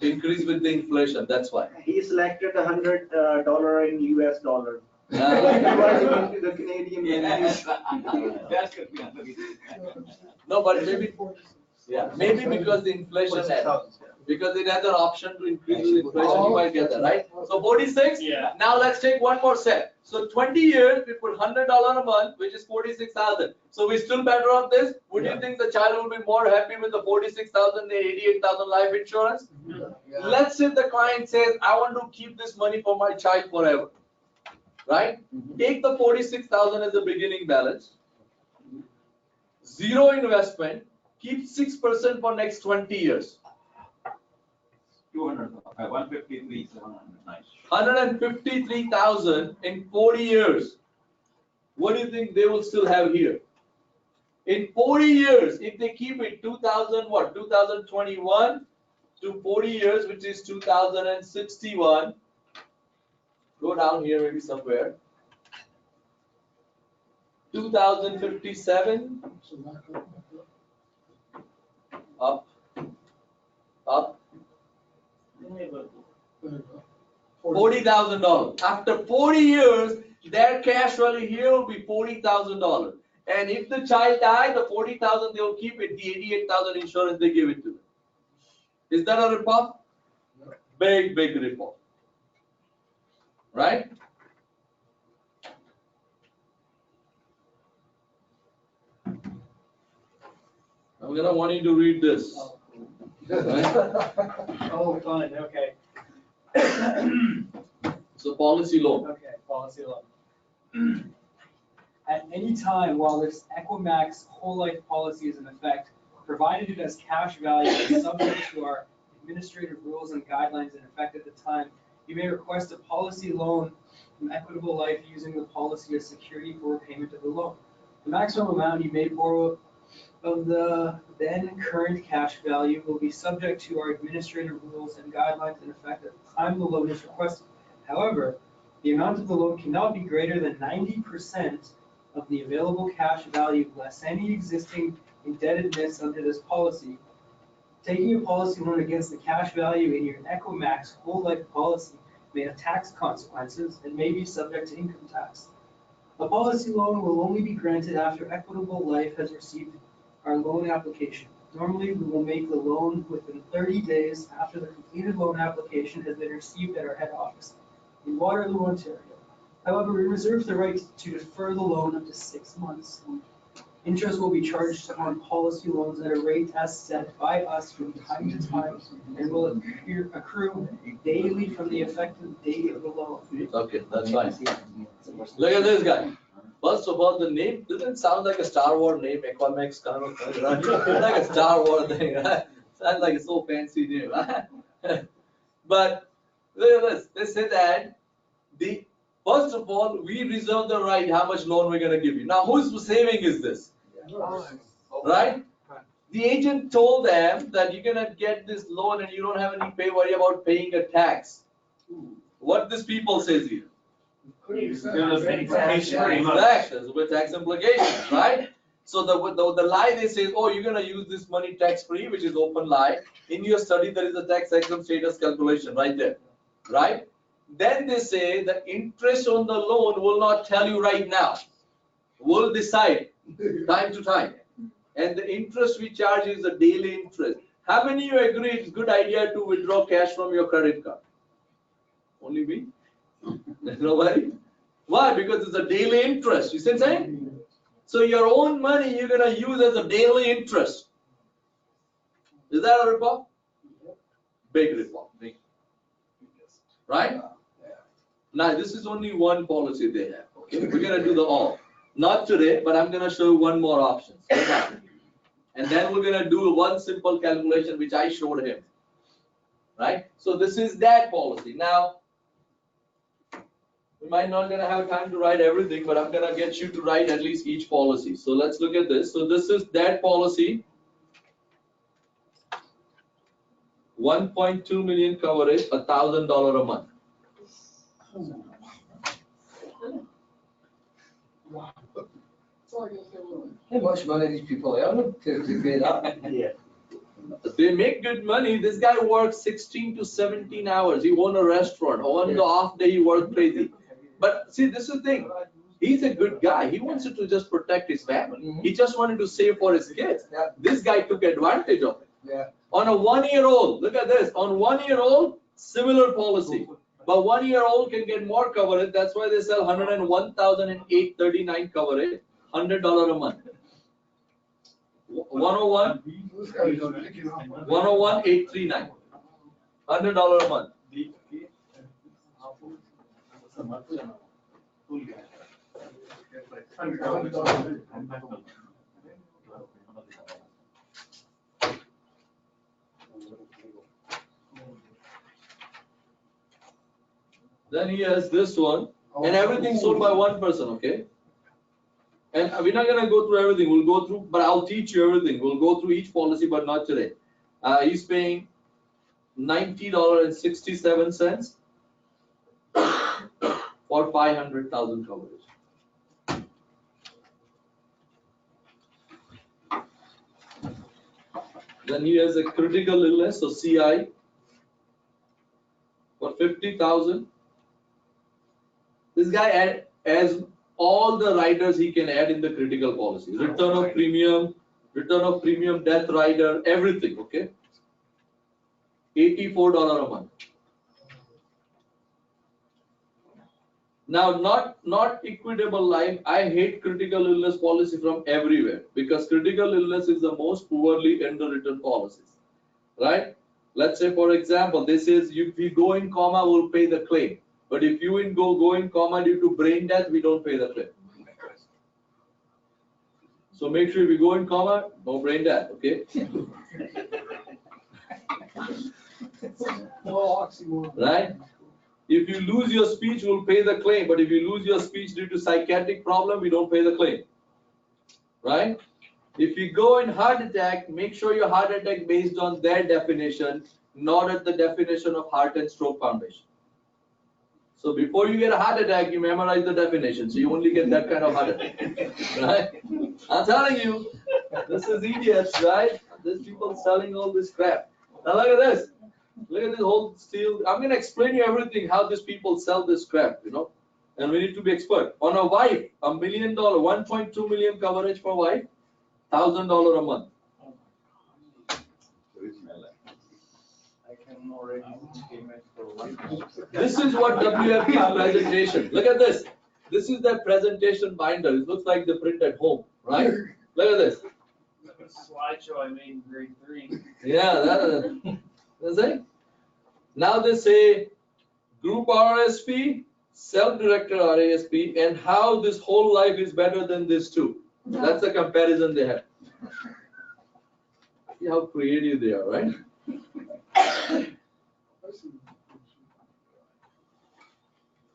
increase with the inflation, that's why. He selected $100 in US dollar. Ah. Into the Canadian values. No, but maybe, yeah, maybe because the inflation had. Because it has an option to increase the inflation, you might get that, right? So 46? Yeah. Now let's take one more step. So 20 years, we put $100 a month, which is 46,000. So we still better off this? Would you think the child will be more happy with the 46,000 than 88,000 life insurance? Yeah. Let's say the client says, I want to keep this money for my child forever, right? Take the 46,000 as the beginning balance, zero investment, keep 6% for next 20 years. 153,000 in 40 years. What do you think they will still have here? In 40 years, if they keep it 2021 to 40 years, which is 2061, go down here maybe somewhere. 2057, up, $40,000. After 40 years, their cash value here will be $40,000. And if the child died, the 40,000 they will keep it. The 88,000 insurance they give it to them. Is that a rip-off? Big rip-off. Right? I'm gonna want you to read this. Oh, fun, okay. So policy loan. Okay, policy loan. At any time while this Equimax whole life policy is in effect, provided it has cash value and subject to our administrative rules and guidelines in effect at the time, you may request a policy loan from Equitable Life using the policy as security for repayment of the loan. The maximum amount you may borrow of the then current cash value will be subject to our administrative rules and guidelines in effect at the time the loan is requested. However, the amount of the loan cannot be greater than 90% of the available cash value less any existing indebtedness under this policy. Taking a policy loan against the cash value in your Equimax whole life policy may have tax consequences and may be subject to income tax. A policy loan will only be granted after Equitable Life has received our loan application. Normally, we will make the loan within 30 days after the completed loan application has been received at our head office in Waterloo, Ontario. However, we reserve the right to defer the loan up to 6 months. Interest will be charged on policy loans at a rate as set by us from time to time and will accrue daily from the effective date of the loan. Okay, that's fine. Look at this guy. First of all, the name doesn't sound like a Star Wars name, Equimax kind of thing, right? It's like a Star Wars thing, right? Sounds like a so fancy name, right? But look at this. They say that first of all, we reserve the right how much loan we're gonna give you. Now, whose saving is this? Right? The agent told them that you're gonna get this loan and you don't have any worry about paying a tax. What this people says here? Taxes with tax implications, right? So the lie they say, oh, you're gonna use this money tax free, which is open lie. In your study, there is a tax exempt status calculation right there, right? Then they say the interest on the loan will not tell you right now. We'll decide time to time. And the interest we charge is a daily interest. How many of you agree it's a good idea to withdraw cash from your credit card? Only me? Nobody? Why? Because it's a daily interest. You see what I'm saying? So your own money you're gonna use as a daily interest. Is that a rip-off? Big rip-off. Big. Right? Now this is only one policy they have. Okay? We're gonna do the all. Not today, but I'm gonna show you one more option. And then we're gonna do one simple calculation which I showed him. Right? So this is that policy. Now we might not gonna have time to write everything, but I'm gonna get you to write at least each policy. So let's look at this. So this is that policy. 1.2 million coverage, $1,000 a month. How much money these people earn to pay that? Yeah. They make good money. This guy works 16 to 17 hours. He owned a restaurant. On the off day, he worked crazy. But see, this is the thing. He's a good guy. He wanted to just protect his family. He just wanted to save for his kids. This guy took advantage of it. Yeah. On a 1-year-old, look at this, on 1-year-old, similar policy. But 1-year-old can get more coverage, that's why they sell 101,839 coverage, $100 a month. 101, This guy's picking on. 101,839, $100 a month. Then he has this one, and everything sold by one person, okay? And we're not gonna go through everything, we'll go through, but I'll teach you everything. We'll go through each policy, but not today. He's paying $90.67 for 500,000 coverage. Then he has a critical illness, so CI, for 50,000. This guy has all the riders he can add in the critical policy. Return of premium, death rider, everything, okay? $84 a month. Now, not equitable life. I hate critical illness policy from everywhere because critical illness is the most poorly underwritten policies, right? Let's say, for example, this is if you go in coma, we'll pay the claim. But if you go in coma due to brain death, we don't pay the claim. So make sure if you go in coma, no brain death, okay? Right? If you lose your speech, we'll pay the claim. But if you lose your speech due to psychiatric problem, we don't pay the claim. Right? If you go in heart attack, make sure your heart attack based on their definition, not at the definition of Heart and Stroke Foundation. So before you get a heart attack, you memorize the definition. So you only get that kind of heart attack. Right? I'm telling you, this is idiots, right? There's people selling all this crap. Now look at this. Look at this whole steel. I'm going to explain you everything, how these people sell this crap, you know. And we need to be expert. On a wife, $1 million, 1.2 million coverage for wife, $1,000 a month. This is what WFP's presentation. Look at this. This is their presentation binder. It looks like they print at home, right? Look at this. Slideshow I made in grade 3. Yeah, that's it. Now they say group RSP, self-directed RASP, and how this whole life is better than this too. That's the comparison they have. See how creative they are, right?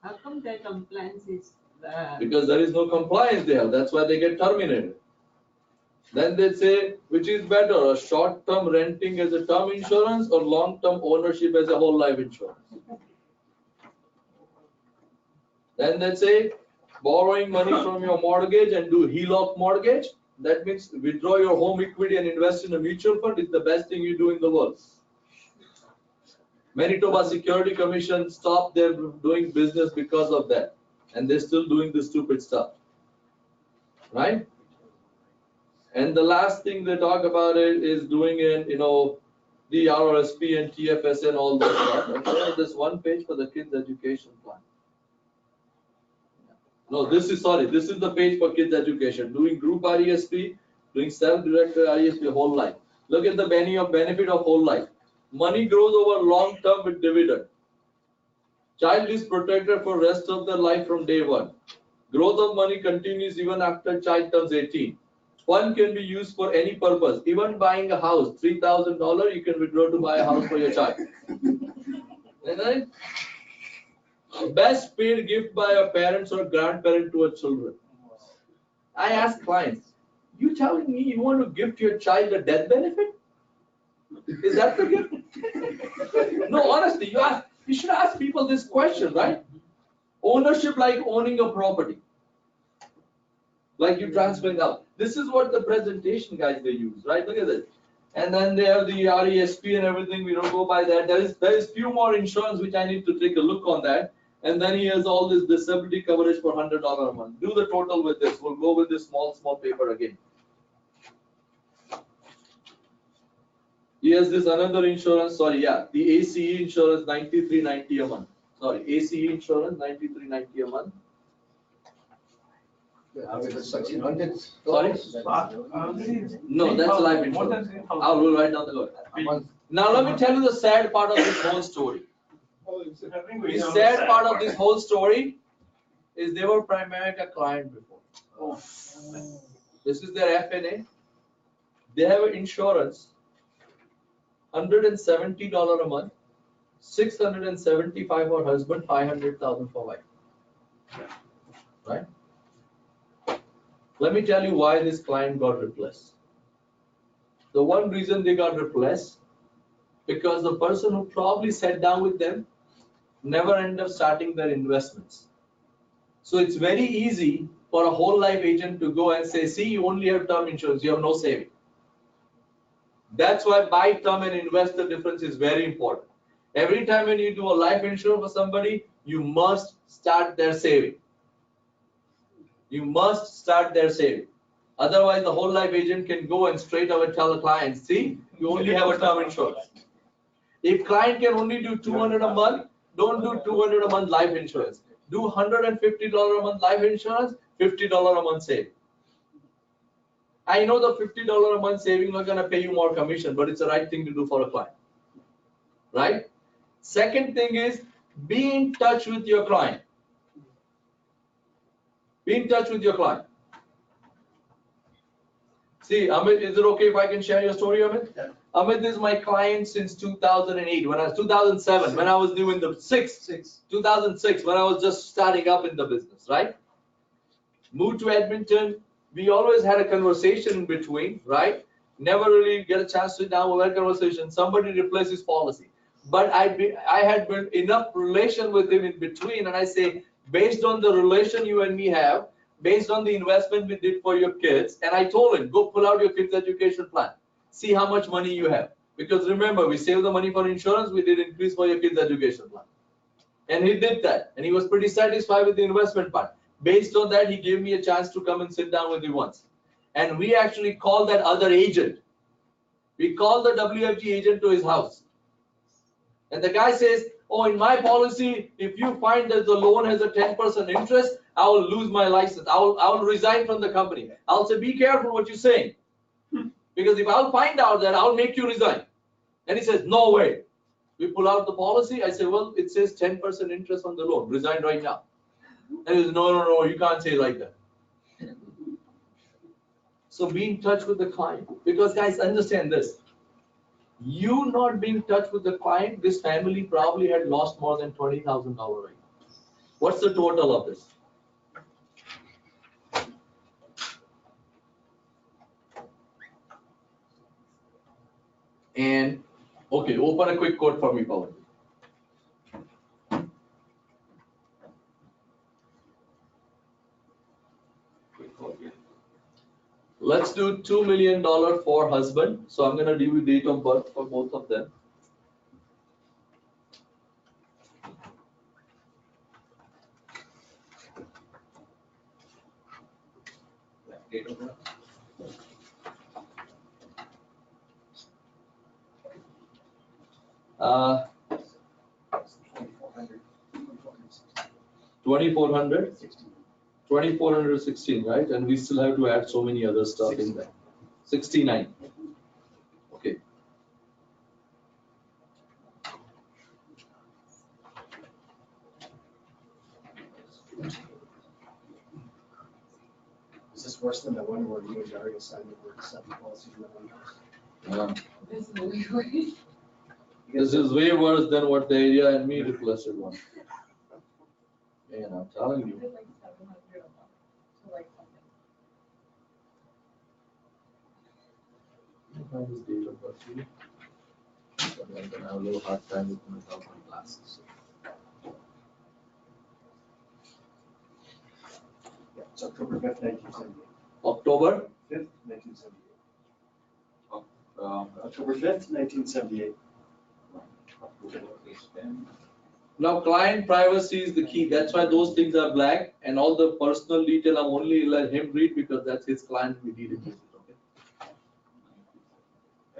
How come their compliance is Because there is no compliance there. That's why they get terminated. Then they say, which is better, a short-term renting as a term insurance or long-term ownership as a whole life insurance? Then they say, borrowing money from your mortgage and do HELOC mortgage. That means withdraw your home equity and invest in a mutual fund is the best thing you do in the world. Manitoba Security Commission stopped them doing business because of that. And they're still doing this stupid stuff. Right? And the last thing they talk about it is doing in, the RRSP and TFS and all that stuff. And there's this one page for the kids' education plan. No, this is the page for kids' education. Doing group RESP, doing self-directed RESP whole life. Look at the benefit of whole life. Money grows over long term with dividend. Child is protected for rest of their life from day one. Growth of money continues even after child turns 18. Fund can be used for any purpose. Even buying a house, $3,000, you can withdraw to buy a house for your child. Right? Best paid gift by a parents or grandparent to a children. I ask clients, you telling me you want to gift your child a death benefit? Is that the gift? No, honestly, you should ask people this question, right? Ownership like owning a property. Like you transferring out. This is what the presentation guys they use, right? Look at this. And then they have the RESP and everything. We don't go by that. There is few more insurance which I need to take a look on that. And then he has all this disability coverage for $100 a month. Do the total with this. We'll go with this small paper again. Here's this another insurance, sorry, yeah, the ACE insurance 93.90 a month. Sorry, ACE insurance 93.90 a month. Is it 1,600? Sorry? No, that's life insurance. I will write down the code. A month. Now let me tell you the sad part of this whole story. The sad part of this whole story is they were primarily a client before. This is their FNA. They have an insurance, $170 a month, $675 for husband, $500,000 for wife. Right? Let me tell you why this client got replaced. The one reason they got replaced, because the person who probably sat down with them never ended up starting their investments. So it's very easy for a whole life agent to go and say, see, you only have term insurance, you have no saving. That's why buy term and invest, the difference is very important. Every time when you do a life insurance for somebody, you must start their saving. You must start their saving. Otherwise, the whole life agent can go and straight away tell the client, see, you only have a term insurance. If client can only do 200 a month, don't do 200 a month life insurance. Do $150 a month life insurance, $50 a month saving. I know the $50 a month saving not gonna pay you more commission, but it's the right thing to do for a client, right? Second thing is, be in touch with your client. Be in touch with your client. See, Amit, is it okay if I can share your story, Amit? Yeah. Amit is my client since 2008, when I was 2007, when I was new in the 2006, when I was just starting up in the business, right? Moved to Edmonton. We always had a conversation in between, right? Never really get a chance to sit down with that conversation. Somebody replaced his policy. But I had built enough relation with him in between, and I say, based on the relation you and me have, based on the investment we did for your kids, and I told him, go pull out your kids' education plan. See how much money you have. Because remember, we saved the money for insurance, we did increase for your kids' education plan. And he did that, and he was pretty satisfied with the investment part. Based on that, he gave me a chance to come and sit down with me once. And we actually called that other agent. We called the WFG agent to his house. And the guy says, oh, in my policy, if you find that the loan has a 10% interest, I will lose my license. I will resign from the company. I'll say, be careful what you're saying. Because if I'll find out that, I'll make you resign. And he says, no way. We pull out the policy. I say, well, it says 10% interest on the loan. Resign right now. And he says, no, you can't say it like that. So be in touch with the client. Because guys, understand this. You not being in touch with the client, this family probably had lost more than $20,000 right now. What's the total of this? And, okay, open a quick quote for me, Pawan. Let's do $2 million for husband. So I'm going to give you date of birth for both of them. Date of birth. Uh, 2400. 2416, right? And we still have to add so many other stuff in there. 69. Okay. Is this worse than the one where you and Gary assigned the word 7 policies in the one house? Yeah. This is really weird. This is way worse than what the area and me requested one. Man, I'm telling you. It's like 700 a month to like something. Find this date of birth, really. But I'm gonna have a little hard time with without my glasses. Yeah, it's October 5th, 1978. October 5th, 1978. October 5th, 1978. Now, client privacy is the key. That's why those things are black, and all the personal detail I'm only let him read because that's his client we deal with. Okay.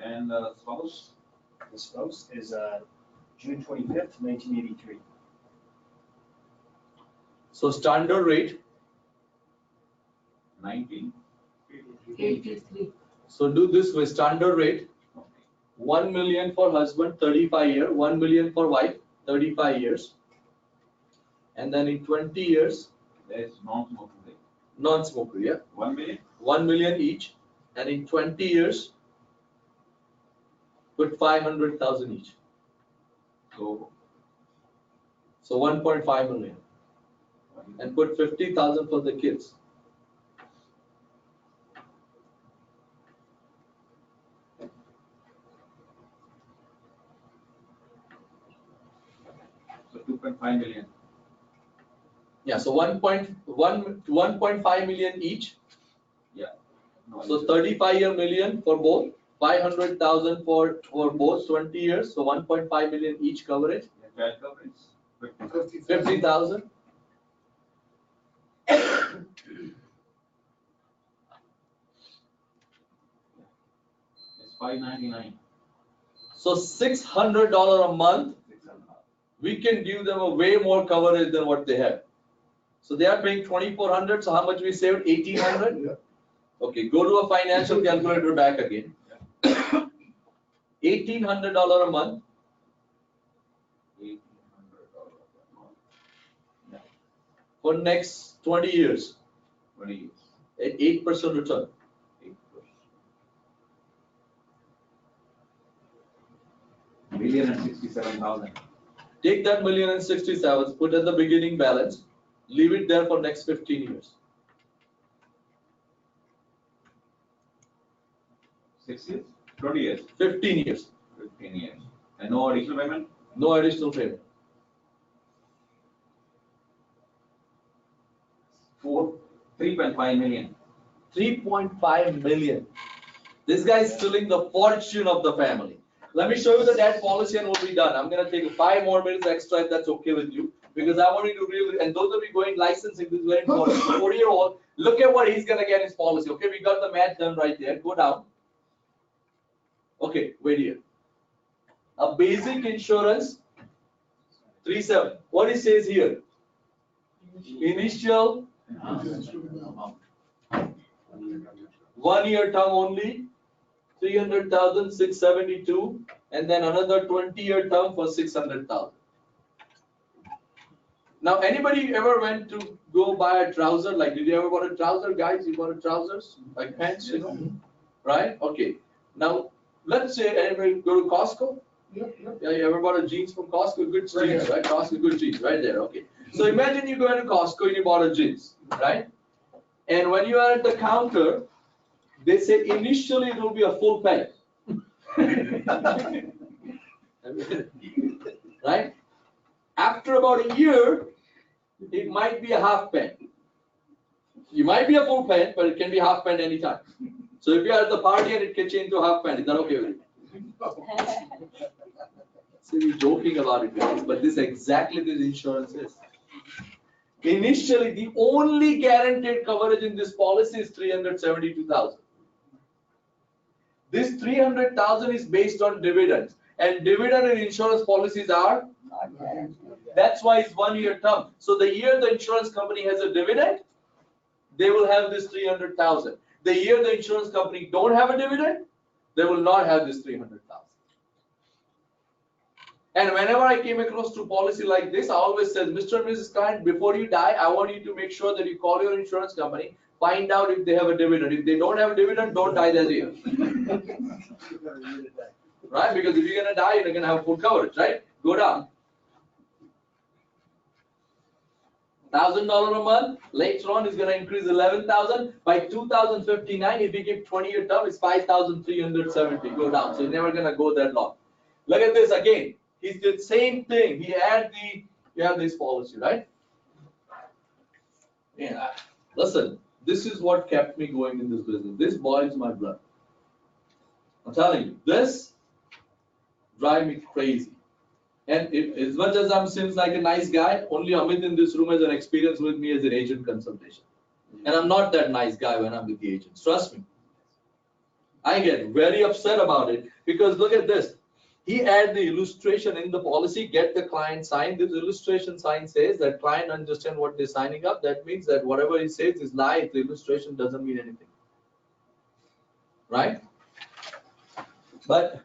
And spouse, The spouse is June 25th, 1983. So standard rate, 19. 83. so do this with standard rate, 1 million for husband, 35 year, 1 million for wife, 35 years. And then in 20 years, That's non-smoking rate. non-smoker, yeah, 1 million. 1 million each. And in 20 years, put 500,000 each. So So 1.5 million. And put 50,000 for the kids. so 2.5 million. Yeah, so 1.5 million each. No, So 35 million for both, 500,000 for both 20 years. So 1.5 million each coverage, child coverage. 50,000. It's 599. So $600 a month, 600. we can give them a way more coverage than what they have. So they are paying 2,400. So how much we saved? 1,800. Yeah. Okay, go to a financial calculator back again. $1,800 a month. $1,800 a month. For next 20 years 20 years. at 8% return. 8%. $1,067,000. Take that 1,067,000, put at the beginning balance, leave it there for next 15 years. 6 years? 20 years? 15 years, 15 years. And no additional payment? no additional payment. 3.5 million. 3.5 million. This guy is stealing the fortune of the family. Let me show you the debt policy and we'll be done. I'm gonna take 5 more minutes extra if that's okay with you. Because I want you to really, and those of you going licensing, this is very important. 40-year-old, look at what he's gonna get in his policy. Okay, we got the math done right there. Go down. Okay, wait here. A basic insurance, 3.7. What it says here? Initial 1 year term only, 300,000, 672, and then another 20-year term for 600,000. Now, anybody ever went to go buy a trouser? Like, did you ever bought a trouser, guys? You bought a trousers, like pants, you know? Right? Okay. Now, let's say anybody go to Costco. Yeah, you ever bought a jeans from Costco? Good jeans, right? Costco good jeans, right there. Okay. So imagine you go into Costco and you bought a jeans, right? And when you are at the counter, they say initially it will be a full pant. Right? After about a year, it might be a half pant. You might be a full pant, but it can be half pant anytime. So if you are at the party and it can change to half pant, is that okay with you? So we're joking about it, guys, but this exactly this insurance is. Initially, the only guaranteed coverage in this policy is 372,000. This 300,000 is based on dividends, and dividend and insurance policies are. That's why it's 1 year term. So the year the insurance company has a dividend, they will have this 300,000. The year the insurance company don't have a dividend, they will not have this 300,000. And whenever I came across to policy like this, I always said, Mr. and Mrs. Client, before you die, I want you to make sure that you call your insurance company, find out if they have a dividend. If they don't have a dividend, don't die that year. Right? Because if you're gonna die, you're gonna have full coverage, right? Go down. $1,000 a month. Later on, it's gonna increase 11,000. By 2059, if we give 20-year term, it's 5,370. Go down. So you're never gonna go that long. Look at this again. He did same thing. He had you have this policy, right? Yeah. Listen, this is what kept me going in this business. This boils my blood. I'm telling you, this drives me crazy. And as much as I'm seems like a nice guy, only Amit in this room has an experience with me as an agent consultation. And I'm not that nice guy when I'm with the agents. Trust me. I get very upset about it because look at this. He add the illustration in the policy, get the client signed. This illustration sign says that client understand what they're signing up. That means that whatever he says is lie. The illustration doesn't mean anything. Right? But,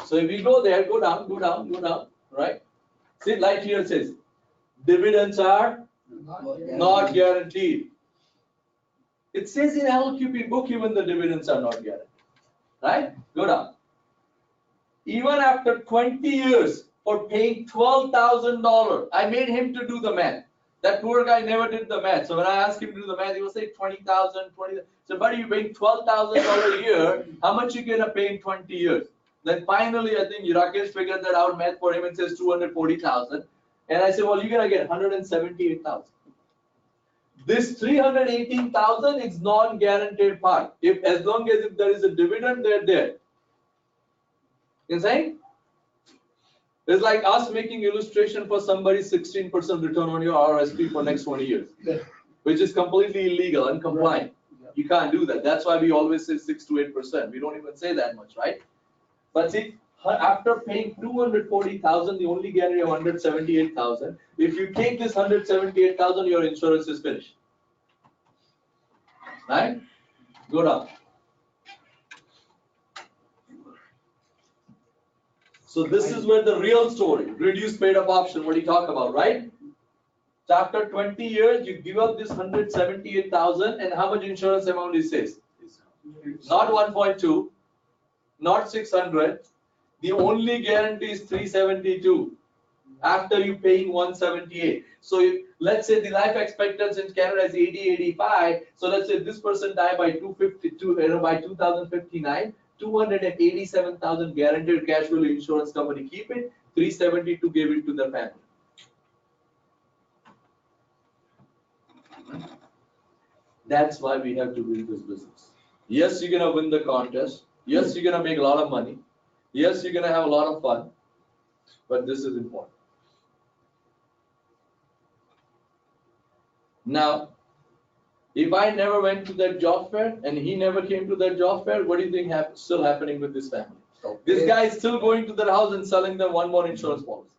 so if we go there, go down, go down, go down, right? See, right here says, dividends are not guaranteed. It says in LQP book even the dividends are not guaranteed. Right? Go down. Even after 20 years for paying $12,000, I made him to do the math. That poor guy never did the math. So when I asked him to do the math, he will say 20,000, 20. So buddy, you're paying $12,000 a year. How much you gonna pay in 20 years? Then finally, I think Rakesh figured that out math for him and says 240,000. And I said, well, you're gonna get 178,000. This 318,000 is non-guaranteed part. As long as if there is a dividend, they're there. You saying? It's like us making illustration for somebody's 16% return on your RSP for next 20 years, which is completely illegal and compliant. You can't do that. That's why we always say 6 to 8%. We don't even say that much, right? But see, after paying 240,000, the only guarantee of 178,000. If you take this 178,000, your insurance is finished. Right? Go down. So this is where the real story, reduced paid up option, what he talk about, right? So after 20 years, you give up this 178,000, and how much insurance amount he says? Not 1.2, not 600. The only guarantee is 372 after you paying 178. So if, let's say the life expectancy in Canada is 80, 85. So let's say this person die by 252, by 2059. 287,000 guaranteed cash value insurance company keep it, 372 gave it to the family. That's why we have to build this business. Yes, you're gonna win the contest. Yes, you're gonna make a lot of money. Yes, you're gonna have a lot of fun. But this is important. Now, if I never went to that job fair and he never came to that job fair, what do you think still happening with this family? This guy is still going to their house and selling them one more insurance policy.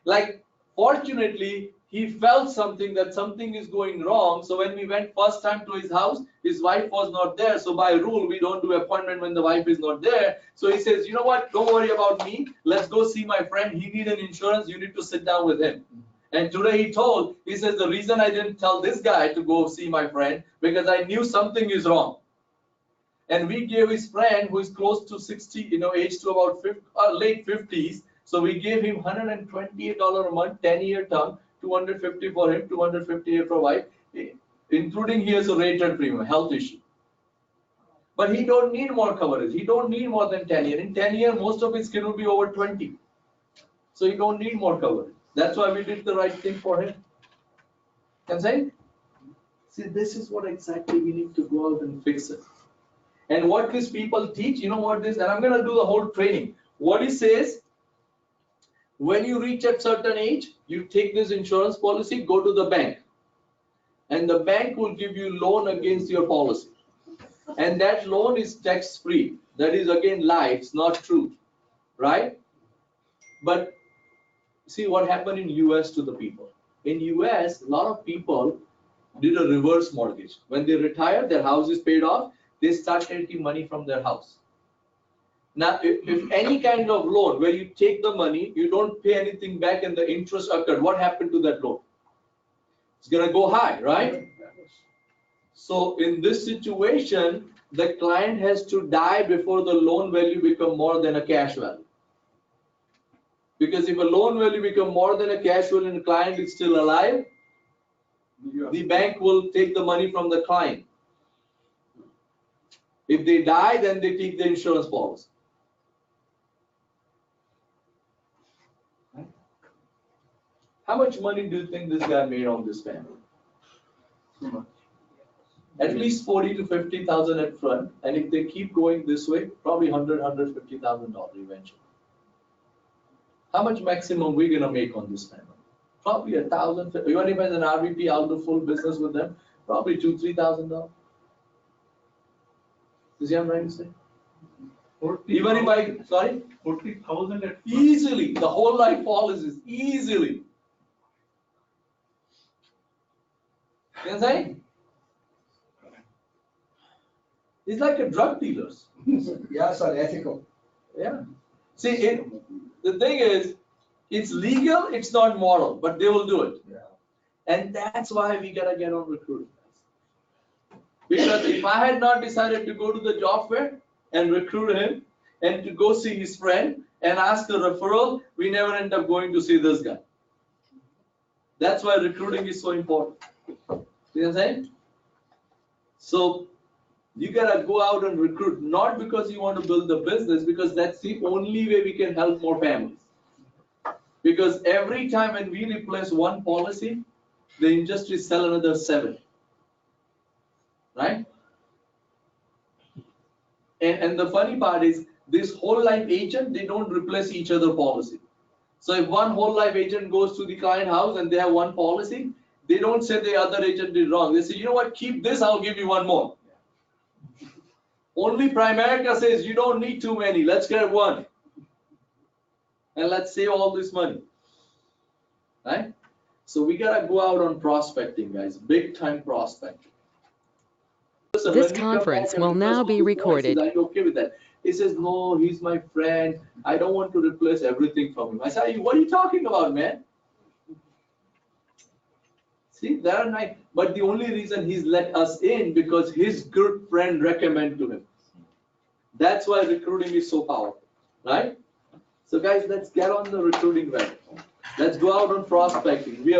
Like, fortunately, he felt something that something is going wrong. So when we went first time to his house, his wife was not there. So by rule, we don't do appointment when the wife is not there. So he says, you know what? Don't worry about me. Let's go see my friend. He needs an insurance. You need to sit down with him. And today he says, the reason I didn't tell this guy to go see my friend, because I knew something is wrong. And we gave his friend, who is close to 60, age to about late 50s. So we gave him $128 a month, 10-year term, 250 for him, 258 for wife, including he has a rated premium, health issue. But he don't need more coverage. He don't need more than 10 years. In 10 years, most of his kid will be over 20. So he don't need more coverage. That's why we did the right thing for him. Can I say? See, this is what exactly we need to go out and fix it. And what these people teach, you know what this, and I'm going to do the whole training. What he says, when you reach a certain age, you take this insurance policy, go to the bank. And the bank will give you loan against your policy. And that loan is tax free. That is again lie, it's not true. Right? But see what happened in US to the people. In US, a lot of people did a reverse mortgage. When they retire, their house is paid off, they start taking money from their house. Now, if any kind of loan where you take the money, you don't pay anything back and the interest occurred, what happened to that loan? It's gonna go high, right? So in this situation, the client has to die before the loan value become more than a cash value. Because if a loan value become more than a cash value and the client is still alive, the bank will take the money from the client. If they die, then they take the insurance policy. How much money do you think this guy made on this family? At least 40 to 50,000 at front, and if they keep going this way, probably $150,000 eventually. How much maximum we're gonna make on this family? Probably $1,000. Even if as an RVP, I'll do full business with them. Probably $2,000 to $3,000. You see what I'm trying to say? Even if I, sorry? 40,000 at first. Easily, the whole life policies, easily. You know what I'm saying? It's like a drug dealers. Yeah, it's unethical. Yeah. See, the thing is, it's legal, it's not moral, but they will do it. Yeah. And that's why we gotta get on recruiting. Because if I had not decided to go to the job fair and recruit him and to go see his friend and ask a referral, we never end up going to see this guy. That's why recruiting is so important. You know what I'm saying? So you gotta go out and recruit, not because you want to build the business, because that's the only way we can help more families. Because every time when we replace one policy, the industry sell another 7. Right? And the funny part is, this whole life agent, they don't replace each other policy. So if one whole life agent goes to the client house and they have one policy, they don't say the other agent did wrong. They say, you know what, keep this, I'll give you one more. Only Primerica says, you don't need too many, let's get one. And let's save all this money. Right? So we gotta go out on prospecting, guys, big time prospecting. Listen, This when we come conference back and will now replace be all these recorded. policies, are you okay with that? He says, no, he's my friend. I don't want to replace everything from him. I say, what are you talking about, man? See, there are nice, but the only reason he's let us in because his good friend recommended to him. That's why recruiting is so powerful, right? So guys, let's get on the recruiting right. Let's go out on prospecting.